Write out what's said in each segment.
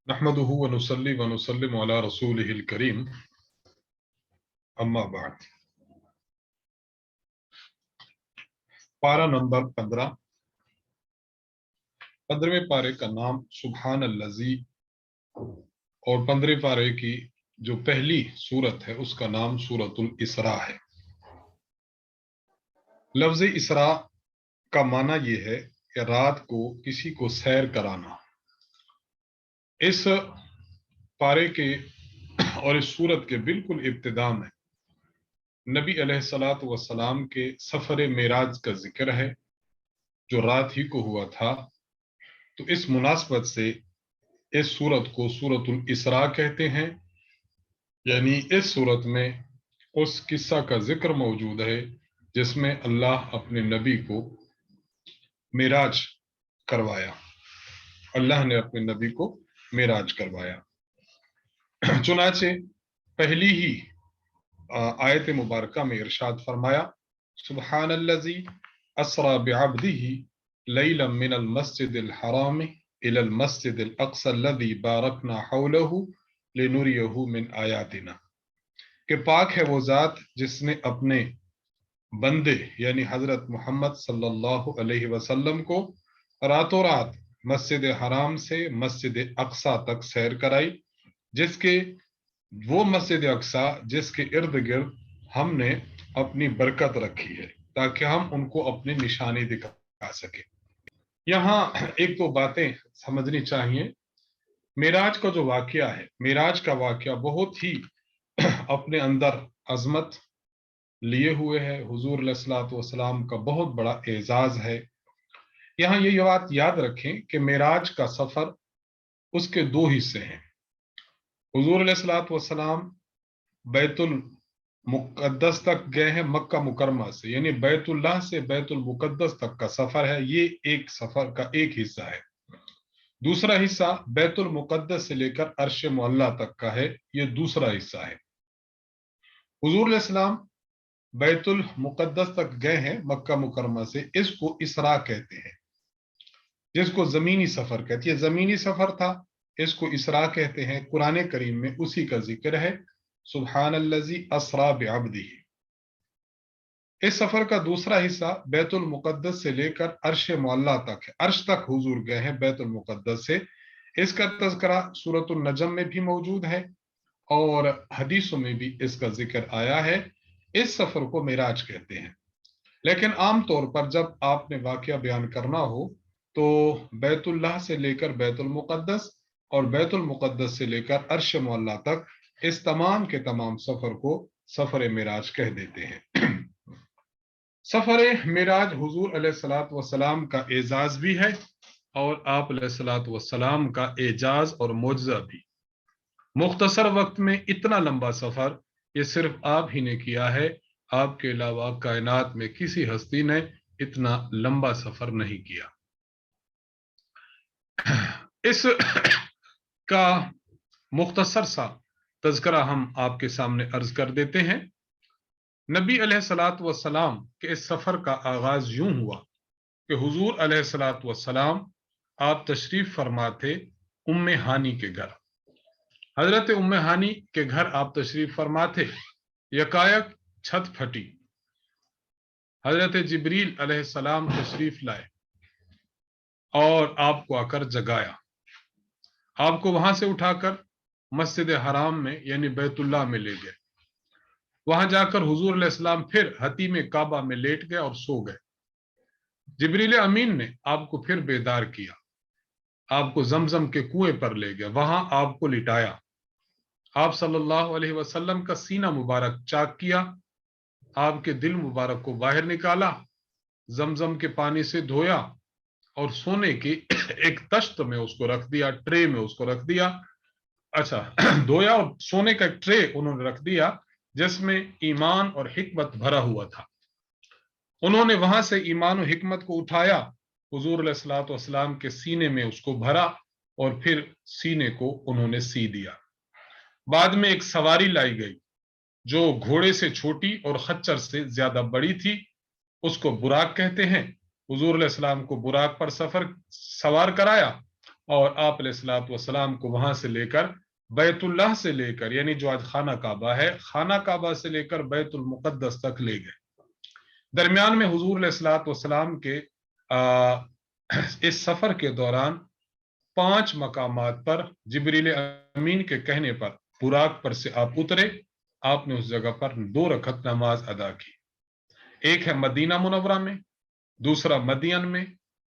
नहमदुहु व नुसल्ली व नुसल्लिमु अला रसूलिहिल करीम, अम्मा बाद। पारा नंबर 15। 15वें पारे का नाम सुबहान अल्लज़ी और 15वें पारे की जो पहली सूरत है उसका नाम सूरतुल इसरा है। लफ्ज़ इसरा का माना यह है कि रात को किसी को सैर कराना। इस पारे के और इस सूरत के बिल्कुल इब्तिदा में नबी अलैहिस्सलातु वस्सलाम के सफ़र मेराज का जिक्र है जो रात ही को हुआ था। तो इस मुनासबत से इस सूरत को सूरतुल इसरा कहते हैं, यानी इस सूरत में उस किस्सा का जिक्र मौजूद है जिसमें अल्लाह अपने नबी को मेराज करवाया। अल्लाह ने अपने नबी को मेराज करवाया। चुनाचे पहली ही आयत मुबारका में इरशाद फरमाया, सुब्हानल्लज़ी अस्रा बिअब्दिही लैलन मिनल मस्जिदिल हराम इलल मस्जिदिल अक़सा अल्लज़ी बारकना हौलहु लिनुरियहु मिन आयातिना, कि पाक है वो ज़ात जिसने अपने बंदे यानी हजरत मोहम्मद सल्लल्लाहु अलैहि वसल्लम को रातों रात मस्जिद हराम से मस्जिद अक़सा तक सैर कराई, जिसके वो मस्जिद अक़सा जिसके इर्द गिर्द हमने अपनी बरकत रखी है ताकि हम उनको अपनी निशानी दिखा सके। यहाँ एक दो बातें समझनी चाहिए। मेराज का जो वाकया है, मेराज का वाकया बहुत ही अपने अंदर अजमत लिए हुए है। हुजूर अलैहिस्सलातु वस्सलाम का बहुत बड़ा एजाज है। यहाँ ये बात याद रखें कि मेराज का सफर उसके दो हिस्से हैं। हुजूर अलैहिस्सलातु वस्सलाम बैतुल मुक़द्दस तक गए हैं मक्का मुकरमा से, यानी बैतुल्लाह से बैतुल मुक़द्दस तक का सफर है। ये एक सफर का एक हिस्सा है। दूसरा हिस्सा बैतुल मुक़द्दस से लेकर अर्श मुअल्ला तक का है, ये दूसरा हिस्सा है। हुजूर अलैहिस्सलाम बैतुल मुक़द्दस तक गए हैं मक्का मुकरमा से, इसको इसरा कहते हैं, जिसको जमीनी सफर कहते हैं। जमीनी सफर था, इसको इसरा कहते हैं। कुरान करीम में उसी का जिक्र है, सुब्हानल्लज़ी अस्रा बिअब्दिही। इस सफर का दूसरा हिस्सा बैतुल मुक़द्दस से लेकर अर्श मुअल्ला तक है। अर्श तक हुजूर गए हैं बैतुल मुक़द्दस से। इसका तज़किरा सूरतुन नजम में भी मौजूद है और हदीसों में भी इसका जिक्र आया है। इस सफर को मेराज कहते हैं। लेकिन आम तौर पर जब आपने वाकया बयान करना हो तो बैतुल्लाह से लेकर बैतुल मुक़द्दस और बैतुल मुक़द्दस से लेकर अर्श मुअल्ला तक, इस तमाम के तमाम सफर को सफर मेराज कह देते हैं। सफर मेराज हुजूर अलैहिस्सलातु वस्सलाम का एजाज भी है और आप अलैहिस्सलातु वस्सलाम का एजाज और मोजज़ा भी। मुख्तसर वक्त में इतना लंबा सफर ये सिर्फ आप ही ने किया है। आपके अलावा कायनात में किसी हस्ती ने इतना लंबा सफर नहीं किया। इस का मुख्तसर सा तज़किरा हम आपके सामने अर्ज कर देते हैं। नबी अलैहिस्सलातु वस्सलाम के इस सफर का आगाज यूं हुआ कि हुजूर अलैहिस्सलातु वस्सलाम आप तशरीफ फरमा थे उम्मे हानी के घर। हजरत उम्मे हानी के घर आप तशरीफ फरमा थे। यकायक छत फटी। हजरत जिब्रील अलैहिस्सलाम तशरीफ लाए और आपको आकर जगाया। आपको वहां से उठाकर मस्जिद हराम में यानी बैतुल्लाह में ले गए। वहां जाकर हुजूर अलैहिस्सलाम फिर हतीम काबा में लेट गए और सो गए। जिब्रील अमीन ने आपको फिर बेदार किया, आपको जमजम के कुएं पर ले गए, वहां आपको लिटाया। आप सल्लल्लाहु अलैहि वसल्लम का सीना मुबारक चाक किया, आपके दिल मुबारक को बाहर निकाला, जमजम के पानी से धोया और सोने की एक तश्त में उसको रख दिया, ट्रे में उसको रख दिया। अच्छा, धोया और सोने का एक ट्रे उन्होंने रख दिया जिसमें ईमान और हिकमत भरा हुआ था। उन्होंने वहां से ईमान और हिकमत को उठाया, हुजूर अलैहिस्सलातु वस्सलाम के सीने में उसको भरा और फिर सीने को उन्होंने सी दिया। बाद में एक सवारी लाई गई जो घोड़े से छोटी और खच्चर से ज्यादा बड़ी थी, उसको बुराक कहते हैं। हुजूर अलैहिस्सलाम को बुराक पर सवार कराया اور آپ अलैहिस्सलातु वस्सलाम को वहां से लेकर बैतुल्लाह से लेकर, यानी जो आज खाना काबा है, खाना काबा से लेकर बैतुल मुक़द्दस तक ले गए। दरमियान में हुजूर अलैहिस्सलातु वस्सलाम के इस सफर के दौरान 5 मकामात पर जिब्रील अमीन के कहने पर बुराक पर से आप उतरे। आपने उस जगह पर 2 रकअत नमाज अदा की। एक है मदीना मुनव्वरा में, दूसरा मदियन में,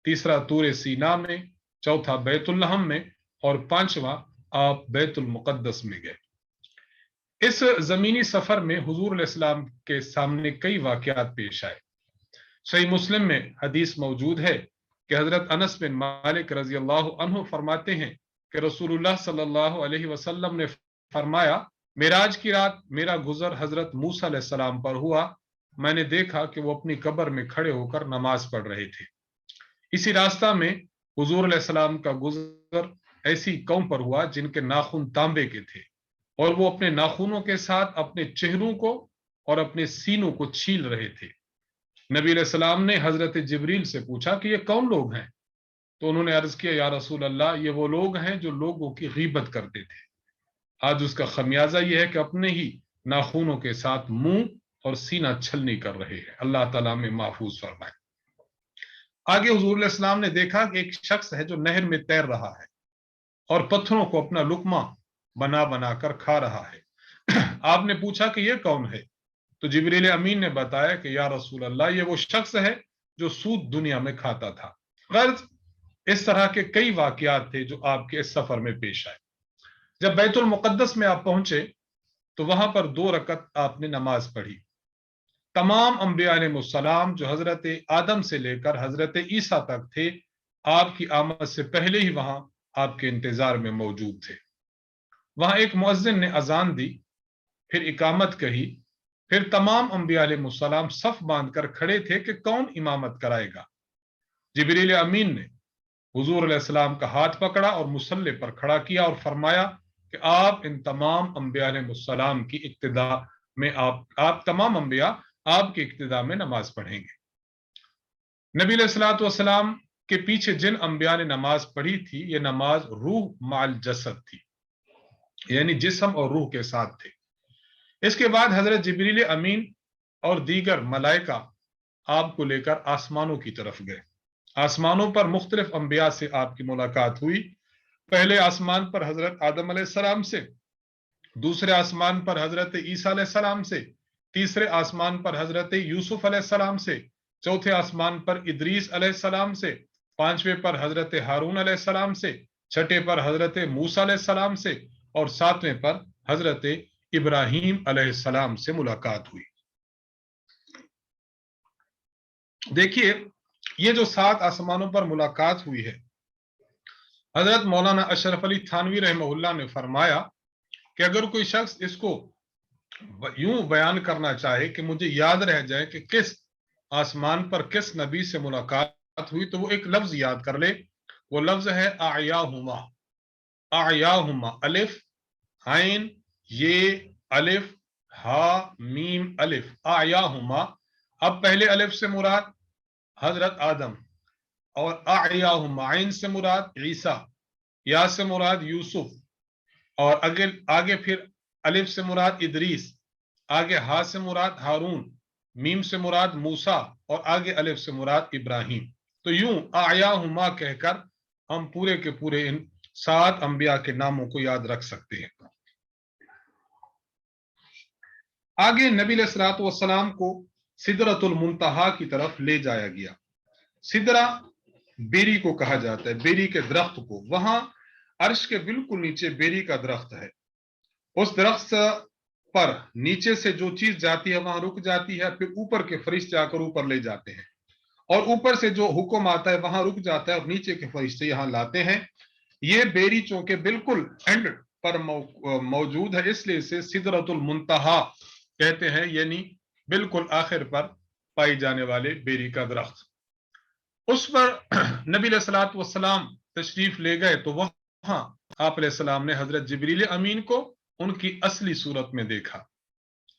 तीसरा तूर सीना में, चौथा बैतुल्लहम में और 5वां आप बैतुल मुक़द्दस में गए। इस जमीनी सफर में हुजूर अलैहिस्सलाम के सामने कई वाकयात पेश आए। सही मुस्लिम में हदीस मौजूद है कि हजरत अनस बिन मालिक रजी अल्लाह अन्हु फरमाते हैं कि रसूलुल्लाह सल्लल्लाहु अलैहि वसल्लम ने फरमाया, मेराज की रात मेरा गुजर हजरत मूसा अलैहिस्सलाम पर हुआ। मैंने देखा कि वो अपनी कब्र में खड़े होकर नमाज पढ़ रहे थे। इसी रास्ता में हुजूर अलैहिस्सलाम का गुजर ऐसी कौम पर हुआ जिनके नाखून तांबे के थे और वो अपने नाखूनों के साथ अपने चेहरों को और अपने सीनों को छील रहे थे। नबी अलैहिस्सलाम ने हजरत जिब्रील से पूछा कि ये कौन लोग हैं? तो उन्होंने अर्ज किया, या रसूल अल्लाह, ये वो लोग हैं जो लोगों की गीबत करते थे। आज उसका खमियाजा यह है कि अपने ही नाखूनों के साथ मुंह और सीना छलनी कर रहे हैं। अल्लाह ताला में महफूज फरमाए। आगे हुजूर अलैहिस्सलाम ने देखा कि एक शख्स है जो नहर में तैर रहा है और पत्थरों को अपना लुकमा बना बना कर खा रहा है। आपने पूछा कि यह कौन है? तो जिब्रील अमीन ने बताया कि या रसूल अल्लाह, ये वो शख्स है जो सूद दुनिया में खाता था। गर्ज इस तरह के कई वाकयात थे जो आपके इस सफर में पेश आए। जब बैतुल मुक़द्दस में आप पहुंचे तो वहां पर 2 रकअत आपने नमाज पढ़ी। तमाम अंबिया अलैहिस्सलाम जो हजरत आदम से लेकर हजरत ईसा तक थे, आपकी आमद से पहले ही वहां आपके इंतजार में मौजूद थे। वहां एक मुअज्जिन ने अजान दी, फिर इकामत कही, फिर तमाम अंबिया अलैहिस्सलाम सफ बांधकर खड़े थे कि कौन इमामत कराएगा। जिब्रील अमीन ने हुजूर अलैहिस्सलाम का हाथ पकड़ा और मुसल्ले पर खड़ा किया और फरमाया कि आप इन तमाम अंबिया अलैहिस्सलाम की इक्तिदा में आप तमाम अंबिया आपकी इक्तिदा में नमाज पढ़ेंगे। नबी अलैहिस्सलातु वस्सलाम के पीछे जिन अंबिया ने नमाज पढ़ी थी, ये नमाज रूह माल जसद थी, यानी जिस्म और रूह के साथ थे। इसके बाद हजरत जिब्रील अमीन और दीगर मलाइका आपको लेकर आसमानों की तरफ गए। आसमानों पर मुख्तलिफ अंबिया से आपकी मुलाकात हुई। पहले आसमान पर हजरत आदम अलैहिस्सलाम से, दूसरे आसमान पर हजरत ईसा अलैहिस्सलाम से, तीसरे आसमान पर हजरत यूसुफ अलैहिस्सलाम से, चौथे आसमान पर इदरीस अलैहिस्सलाम से, पांचवें पर हजरत हारून अलैहिस्सलाम से, छठे पर हजरत मूसा अलैहिस्सलाम से और सातवें पर हजरत इब्राहीम अलैहिस्सलाम से मुलाकात हुई। देखिए, ये जो 7 आसमानों पर मुलाकात हुई है, हजरत मौलाना अशरफ अली थानवी रहमहुल्लाह ने फरमाया कि अगर कोई शख्स इसको यूं बयान करना चाहे कि मुझे याद रह जाए कि किस आसमान पर किस नबी से मुलाकात हुई, तो वो एक लफ्ज याद कर ले। वो लफ्ज है आयाहुमा। आयाहुमा, अलिफ आइन ये अलिफ हा मीम अलिफ, आयाहुमा। अब पहले अलिफ से मुराद हजरत आदम और आयाहुमा आइन से मुराद ईसा, या से मुराद यूसुफ और आगे फिर अलिफ से मुराद इदरीस, आगे हा से मुराद हारून, मीम से मुराद मूसा और आगे अलिफ से मुराद इब्राहिम। तो यूं आयाहुमा कहकर हम पूरे के पूरे इन 7 अंबिया के नामों को याद रख सकते हैं। आगे नबी अलैहिस्सलातु वस्सलाम को सिदरतुल मुंतहा की तरफ ले जाया गया। सिदरा बेरी को कहा जाता है, बेरी के दरख्त को। वहां अर्श के बिल्कुल नीचे बेरी का दरख्त है। उस दरख्त पर नीचे से जो चीज जाती है वहां रुक जाती है, फिर ऊपर के फरिश्ते आकर ऊपर ले जाते हैं और ऊपर से जो हुक्म आता है वहां रुक जाता है और नीचे के फरिश्ते यहां लाते हैं। ये बेरी चौके बिल्कुल एंड पर मौजूद है, इसलिए इसे सिदरतुल मुंतहा कहते हैं, यानी बिल्कुल आखिर पर पाई जाने वाले बेरी का दरख्त। उस पर नबी अलैहिस्सलातु वस्सलाम तशरीफ ले गए तो वहां आप अलैहिस्सलाम ने हजरत जिब्रील अमीन को उनकी असली सूरत में देखा।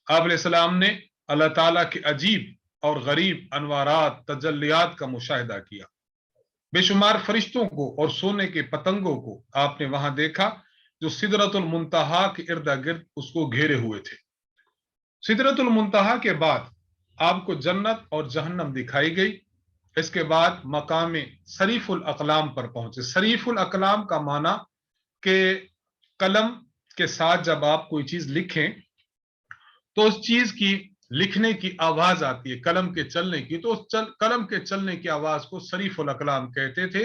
आप अलैहिस्सलाम ने अल्लाह ताला के अजीब और गरीब अनवारात तजल्लियात का मुशाहिदा किया। बेशुमार फरिश्तों को और सोने के पतंगों को आपने वहां देखा जो सिदरतुल मुंतहा के इर्द गिर्द उसको घेरे हुए थे। सिदरतुल मुंतहा के बाद आपको जन्नत और जहन्नम दिखाई गई। इसके बाद मकाम शरीफुल अकलाम पर पहुंचे। शरीफुल अकलाम का माना कि कलम के साथ जब आप कोई चीज लिखें तो उस चीज की लिखने की आवाज आती है, कलम के चलने की, तो उस कलम के चलने की आवाज को शरीफुल अकलाम कहते थे।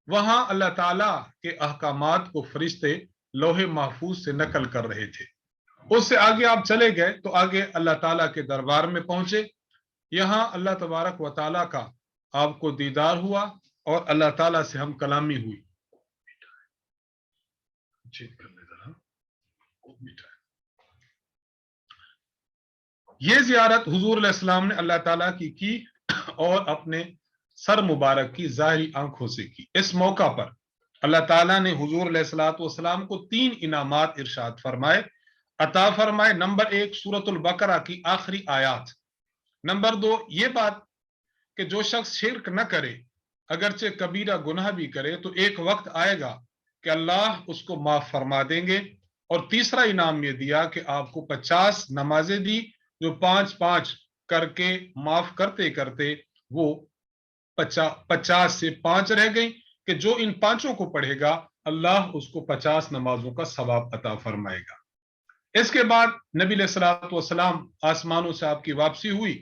वहां अल्लाह ताला के अहकामात को फरिश्ते लोहे महफूज से नकल कर रहे थे। उससे आगे आप चले गए तो आगे अल्लाह ताला के दरबार में पहुंचे। यहां अल्लाह तबारक व ताला का आपको दीदार हुआ और अल्लाह ताला से हम कलामी हुई। ये जियारत हुजूर अलैहिस्सलाम ने अल्लाह ताला की और अपने सर मुबारक की ज़ाहिरी आंखों से की। इस मौका पर अल्लाह ताला ने हुजूर अलैहिस्सलाम को 3 इनामात इरशाद फरमाए, अता फरमाए। नंबर 1 सूरतुल बकरा की आखिरी आयात। नंबर 2 ये बात कि जो शख्स शिर्क न करे, अगरचे कबीरा गुनाह भी करे, तो एक वक्त आएगा कि अल्लाह उसको माफ फरमा देंगे। और तीसरा इनाम ये दिया कि आपको 50 नमाजें दी जो 5-5 करके माफ करते करते वो 50 से 5 रह गई कि जो इन 5 को पढ़ेगा अल्लाह उसको 50 नमाजों का सवाब अता फरमाएगा। इसके बाद नबी अलैहिस्सलातु वस्सलाम आसमानों से आपकी वापसी हुई।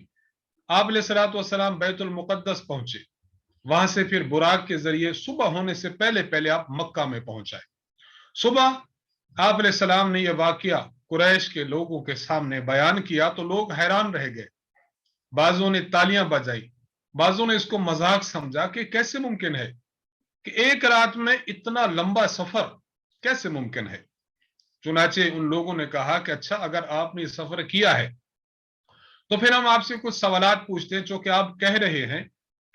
आप अलैहिस्सलातु वस्सलाम बैतुल मुक़द्दस पहुंचे। वहां से फिर बुराक के जरिए सुबह होने से पहले पहले आप मक्का में पहुंचाए। सुबह आप अलैहिस्सलाम ने यह वाकया कुरैश के लोगों के सामने बयान किया तो लोग हैरान रह गए। बाजों ने तालियां बजाई, बाजों ने इसको मजाक समझा कि कैसे मुमकिन है कि एक रात में इतना लंबा सफर कैसे मुमकिन है। चुनाचे उन लोगों ने कहा कि अच्छा, अगर आपने सफर किया है तो फिर हम आपसे कुछ सवालात पूछते हैं। जो कि आप कह रहे हैं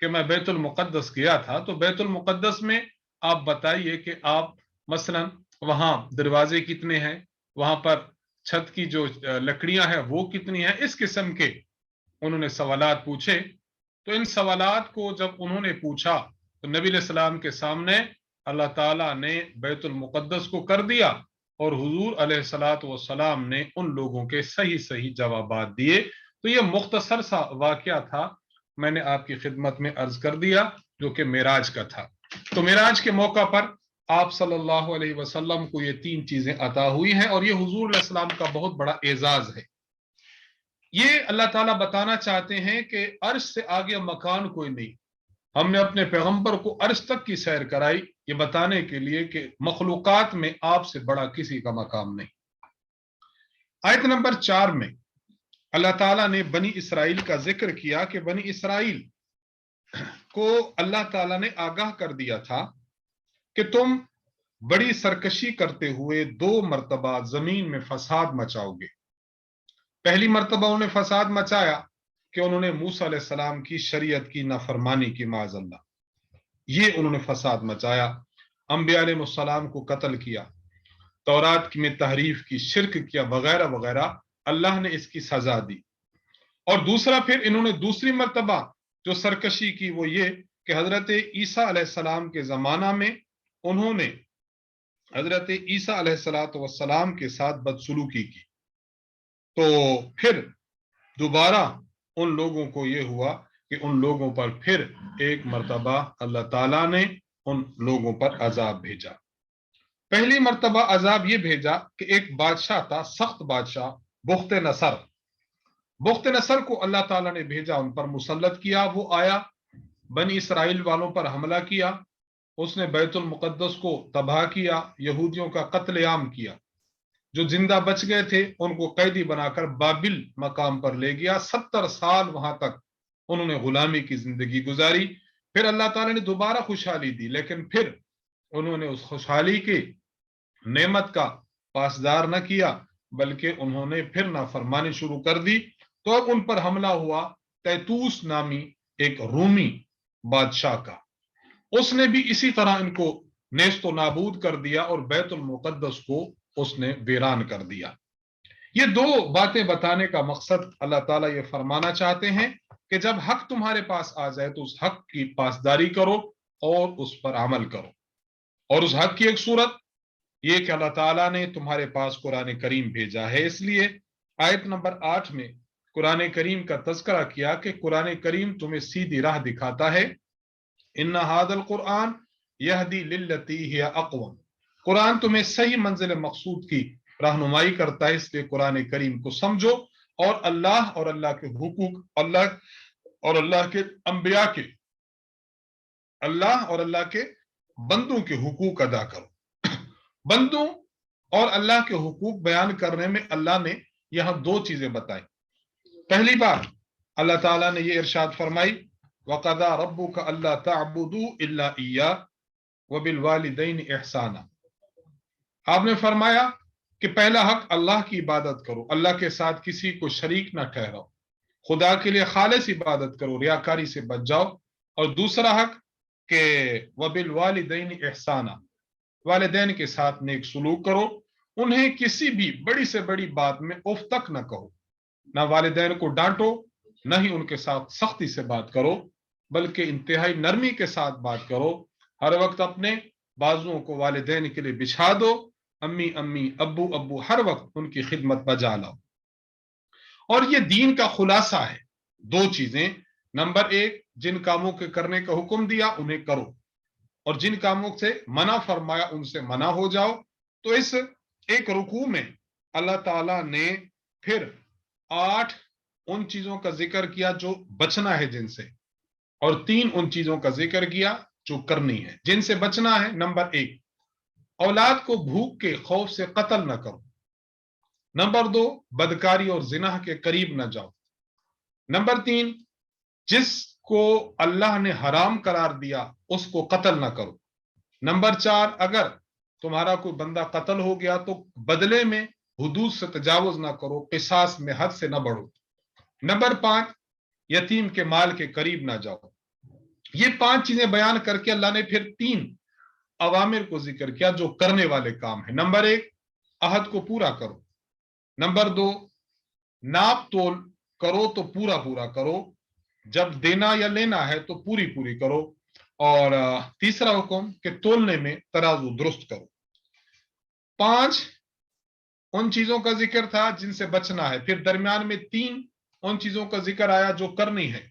कि मैं बैतुल मुक़द्दस गया था, तो बैतुल मुक़द्दस में आप बताइए कि आप मसलन वहां दरवाजे कितने हैं, वहां पर छत की जो लकड़ियां हैं वो कितनी हैं, इस किस्म के उन्होंने सवालात पूछे। तो इन सवालात को जब उन्होंने पूछा तो नबी अलैहिस्सलाम के सामने अल्लाह ताला ने बैतुल मुक़द्दस को कर दिया और हुजूर अलैहिस्सलातु वस्सलाम ने उन लोगों के सही सही जवाबात दिए। तो ये मुख्तसर सा वाकया था, मैंने आपकी खिदमत में अर्ज कर दिया, जो कि मेराज का था। तो मेराज के मौका पर आप सल्लल्लाहु अलैहि वसल्लम को ये 3 चीजें अता हुई हैं और ये हुजूर अलैहिस्सलाम का बहुत बड़ा एजाज है। ये अल्लाह ताला बताना चाहते हैं कि अर्श से आगे मकान कोई नहीं। हमने अपने पैगंबर को अर्श तक की सैर कराई, ये बताने के लिए कि मखलूकात में आपसे बड़ा किसी का मकाम नहीं। आयत नंबर 4 में अल्लाह ताला ने बनी इसराइल का जिक्र किया कि बनी इसराइल को अल्लाह ताला ने आगाह कर दिया था कि तुम बड़ी सरकशी करते हुए 2 मरतबा जमीन में फसाद मचाओगे। पहली मरतबा उन्होंने फसाद मचाया कि उन्होंने मूसा अलैहिस्सलाम की शरीयत की नाफरमानी की, माज़अल्लाह, ये उन्होंने फसाद मचाया। अंबिया अलैहिस्सलाम को कत्ल किया, तौरात में तहरीफ की, शिर्क किया, वगैरह वगैरह। अल्लाह ने इसकी सजा दी। और दूसरा फिर इन्होंने दूसरी मरतबा जो सरकशी की वो ये कि हजरत ईसा अलैहिस्सलाम के जमाना में उन्होंने हजरत ईसा अलैहिस्सलाम के साथ बदसलूकी की। तो फिर दोबारा उन लोगों को ये हुआ कि उन लोगों पर फिर एक मरतबा अल्लाह ताला ने उन लोगों पर अजाब भेजा। पहली मरतबा अजाब ये भेजा कि एक बादशाह था, सख्त बादशाह, बुख्त नसर। बुख्त नसर को अल्लाह ताला ने भेजा, उन पर मुसल्लत किया। वो आया, बनी इसराइल वालों पर हमला किया, उसने बैतुल मुक़द्दस को तबाह किया, यहूदियों का कत्लेआम किया। जो जिंदा बच गए थे उनको कैदी बनाकर बाबिल मकाम पर ले गया। 70 साल वहां तक उन्होंने गुलामी की जिंदगी गुजारी। फिर अल्लाह ताला ने दोबारा खुशहाली दी, लेकिन फिर उन्होंने उस खुशहाली की नेमत का पासदार न किया, बल्कि उन्होंने फिर नाफरमानी शुरू कर दी। तो अब उन पर हमला हुआ तैतूस नामी एक रूमी बादशाह का। उसने भी इसी तरह इनको नेस्तो नाबूद कर दिया और बैतुल मुक़द्दस को उसने वीरान कर दिया। ये 2 बातें बताने का मकसद अल्लाह ताला ये फरमाना चाहते हैं कि जब हक तुम्हारे पास आ जाए तो उस हक की पासदारी करो اور اس پر عمل کرو۔ اور اس حق کی ایک صورت یہ کہ اللہ تعالیٰ نے تمہارے پاس قرآن کریم بھیجا ہے، اس لیے آیت نمبر 8 میں قرآن کریم کا تذکرہ کیا کہ قرآن کریم تمہیں سیدھی راہ دکھاتا ہے۔ ان ھذا القرآن یہدی للتی ہی اقوم، قرآن تمہیں صحیح منزل مقصود کی رہنمائی کرتا ہے، اس لیے قرآن کریم کو سمجھو اور اللہ کے حقوق، اللہ کے انبیاء کے، اللہ کے بندوں کے حقوق ادا کرو۔ بندوں اور اللہ کے حقوق بیان کرنے میں اللہ نے یہاں دو چیزیں بتائی۔ پہلی بات اللہ تعالیٰ نے یہ ارشاد فرمائی وَقَضَىٰ رَبُّكَ أَلَّا تَعْبُدُوا إِلَّا إِيَّاهُ وَبِالْوَالِدَيْنِ إِحْسَانًا، آپ نے فرمایا کہ پہلا حق اللہ کی عبادت کرو، اللہ کے ساتھ کسی کو شریک نہ ٹھہراؤ، خدا کے لیے خالص عبادت کرو، ریاکاری سے بچ جاؤ۔ اور دوسرا حق کہ وَبِالْوَالِدَيْنِ إِحْسَانًا، والدین کے ساتھ نیک سلوک کرو، انہیں کسی بھی بڑی سے بڑی بات میں اف تک نہ کہو، نہ والدین کو ڈانٹو، نہ ہی ان کے ساتھ سختی سے بات کرو، بلکہ انتہائی نرمی کے ساتھ بات کرو۔ ہر وقت اپنے بازوؤں کو والدین کے لیے بچھا دو، امی امی، ابو ابو، ہر وقت ان کی خدمت بجا لاؤ۔ اور یہ دین کا خلاصہ ہے، دو چیزیں، نمبر ایک جن کاموں کے کرنے کا حکم دیا انہیں کرو، اور جن کاموں سے منع فرمایا ان سے منع ہو جاؤ۔ تو اس ایک رکوع میں اللہ تعالیٰ نے پھر 8 ان چیزوں کا ذکر کیا جو بچنا ہے جن سے، اور 3 ان چیزوں کا ذکر کیا جو کرنی ہے۔ جن سے بچنا ہے، نمبر 1 اولاد کو بھوک کے خوف سے قتل نہ کرو، نمبر 2 بدکاری اور زنا کے قریب نہ جاؤ، نمبر 3 جس کو اللہ نے حرام قرار دیا اس کو قتل نہ کرو، نمبر 4 اگر تمہارا کوئی بندہ قتل ہو گیا تو بدلے میں حدود سے تجاوز نہ کرو، قصاص میں حد سے نہ بڑھو، نمبر 5 یتیم کے مال کے قریب نہ جاؤ۔ یہ 5 چیزیں بیان کر کے اللہ نے پھر 3 اوامر کو ذکر کیا جو کرنے والے کام ہیں۔ نمبر 1 عہد کو پورا کرو، نمبر 2 ناپ تول کرو تو پورا پورا کرو، جب دینا یا لینا ہے تو پوری پوری کرو، اور تیسرا حکم کہ تولنے میں ترازو درست کرو۔ 5 ان چیزوں کا ذکر تھا جن سے بچنا ہے، پھر درمیان میں 3 ان چیزوں کا ذکر آیا جو کرنی ہے۔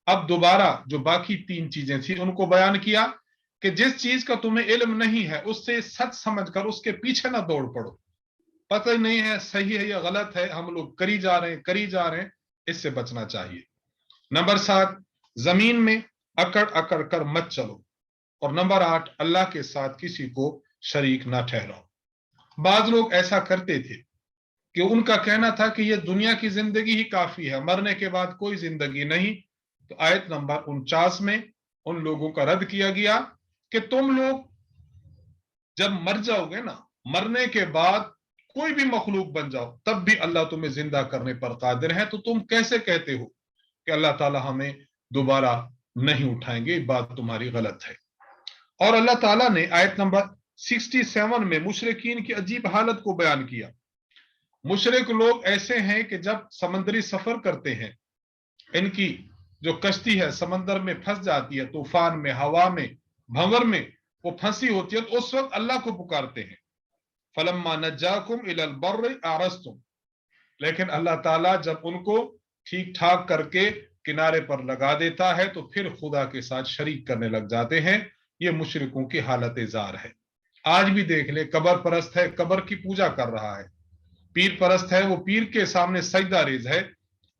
اب دوبارہ جو باقی 3 چیزیں تھیں ان کو بیان کیا کہ جس چیز کا تمہیں علم نہیں ہے اس سے سچ سمجھ کر اس کے پیچھے نہ دوڑ پڑو، پتہ ہی نہیں ہے صحیح ہے یا غلط ہے، ہم لوگ کری جا رہے ہیں، اس سے بچنا چاہیے۔ نمبر 7 زمین میں اکڑ اکڑ کر مت چلو، اور نمبر 8 اللہ کے ساتھ کسی کو شریک نہ ٹھہراؤ۔ بعض لوگ ایسا کرتے تھے کہ ان کا کہنا تھا کہ یہ دنیا کی زندگی ہی کافی ہے، مرنے کے بعد کوئی زندگی نہیں۔ تو آیت نمبر 49 میں ان لوگوں کا رد کیا گیا کہ تم لوگ جب مر جاؤ گے نا، مرنے کے بعد کوئی بھی مخلوق بن جاؤ تب بھی اللہ تمہیں زندہ کرنے پر قادر ہے، تو تم کیسے کہتے ہو کہ اللہ تعالیٰ ہمیں دوبارہ نہیں اٹھائیں گے؟ بات تمہاری غلط ہے۔ اور اللہ تعالیٰ نے آیت نمبر 67 میں مشرکین کی عجیب حالت کو بیان کیا۔ مشرک لوگ ایسے ہیں کہ جب سمندری سفر کرتے ہیں، ان کی جو کشتی ہے سمندر میں پھنس جاتی ہے، طوفان میں، ہوا میں، بھنور میں وہ پھنسی ہوتی ہے، تو اس وقت اللہ کو پکارتے ہیں فَلَمَّا نَجَّاكُمْ إِلَى الْبَرِّ أَعْرَضْتُمْ، لیکن اللہ تعالیٰ جب ان کو ٹھیک ٹھاک کر کے کنارے پر لگا دیتا ہے تو پھر خدا کے ساتھ شریک کرنے لگ جاتے ہیں۔ یہ مشرکوں کی حالت زار ہے۔ آج بھی دیکھ لیں، قبر پرست ہے، قبر کی پوجا کر رہا ہے، پیر پرست ہے، وہ پیر کے سامنے سجدہ ریز ہے،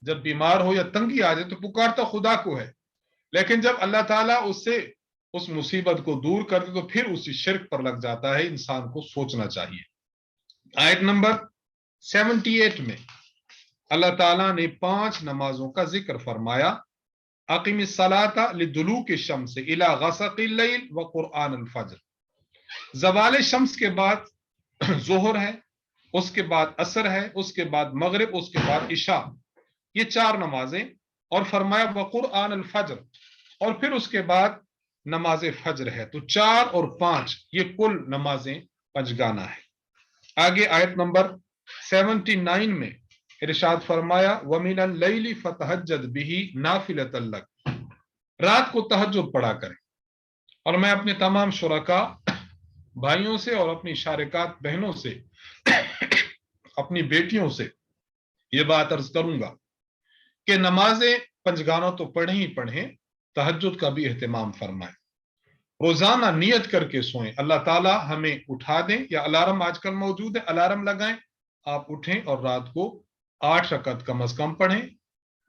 جب بیمار ہو یا تنگی آ جائے تو پکارتا خدا کو ہے، لیکن جب اللہ تعالیٰ اس سے اس مصیبت کو دور کر دے تو پھر اسی شرک پر لگ جاتا ہے۔ انسان کو سوچنا چاہیے۔ آیت نمبر 78 میں اللہ تعالیٰ نے 5 نمازوں کا ذکر فرمایا، اقم الصلاۃ لدلوک الشمس الی غسق اللیل وقرآن الفجر، زوال شمس کے بعد ظہر ہے، اس کے بعد عصر ہے، اس کے بعد مغرب، اس کے بعد عشاء، یہ 4 نمازیں، اور فرمایا وقرآن الفجر، اور پھر اس کے بعد نماز فجر ہے۔ تو 4 اور 5 یہ کل نمازیں 5 گانا ہے۔ آگے آیت نمبر 79 میں ارشاد فرمایا وَمِنَ اللَّيْلِ فَتَهَجَّدْ بِهِ نَافِلَةً لَكَ، رات کو تہجد پڑھا کریں، اور میں اپنے تمام شرکا بھائیوں سے اور اپنی شارکات بہنوں سے اپنی بیٹیوں سے یہ بات عرض کروں گا کہ نمازیں پنجگانہ تو پڑھیں ہی پڑھیں، تہجد کا بھی اہتمام فرمائیں، روزانہ نیت کر کے سوئیں، اللہ تعالیٰ ہمیں اٹھا دیں، یا الارم آج کل موجود ہے، الارم لگائیں، آپ اٹھیں اور رات کو 8 رکعت کم از کم پڑھیں،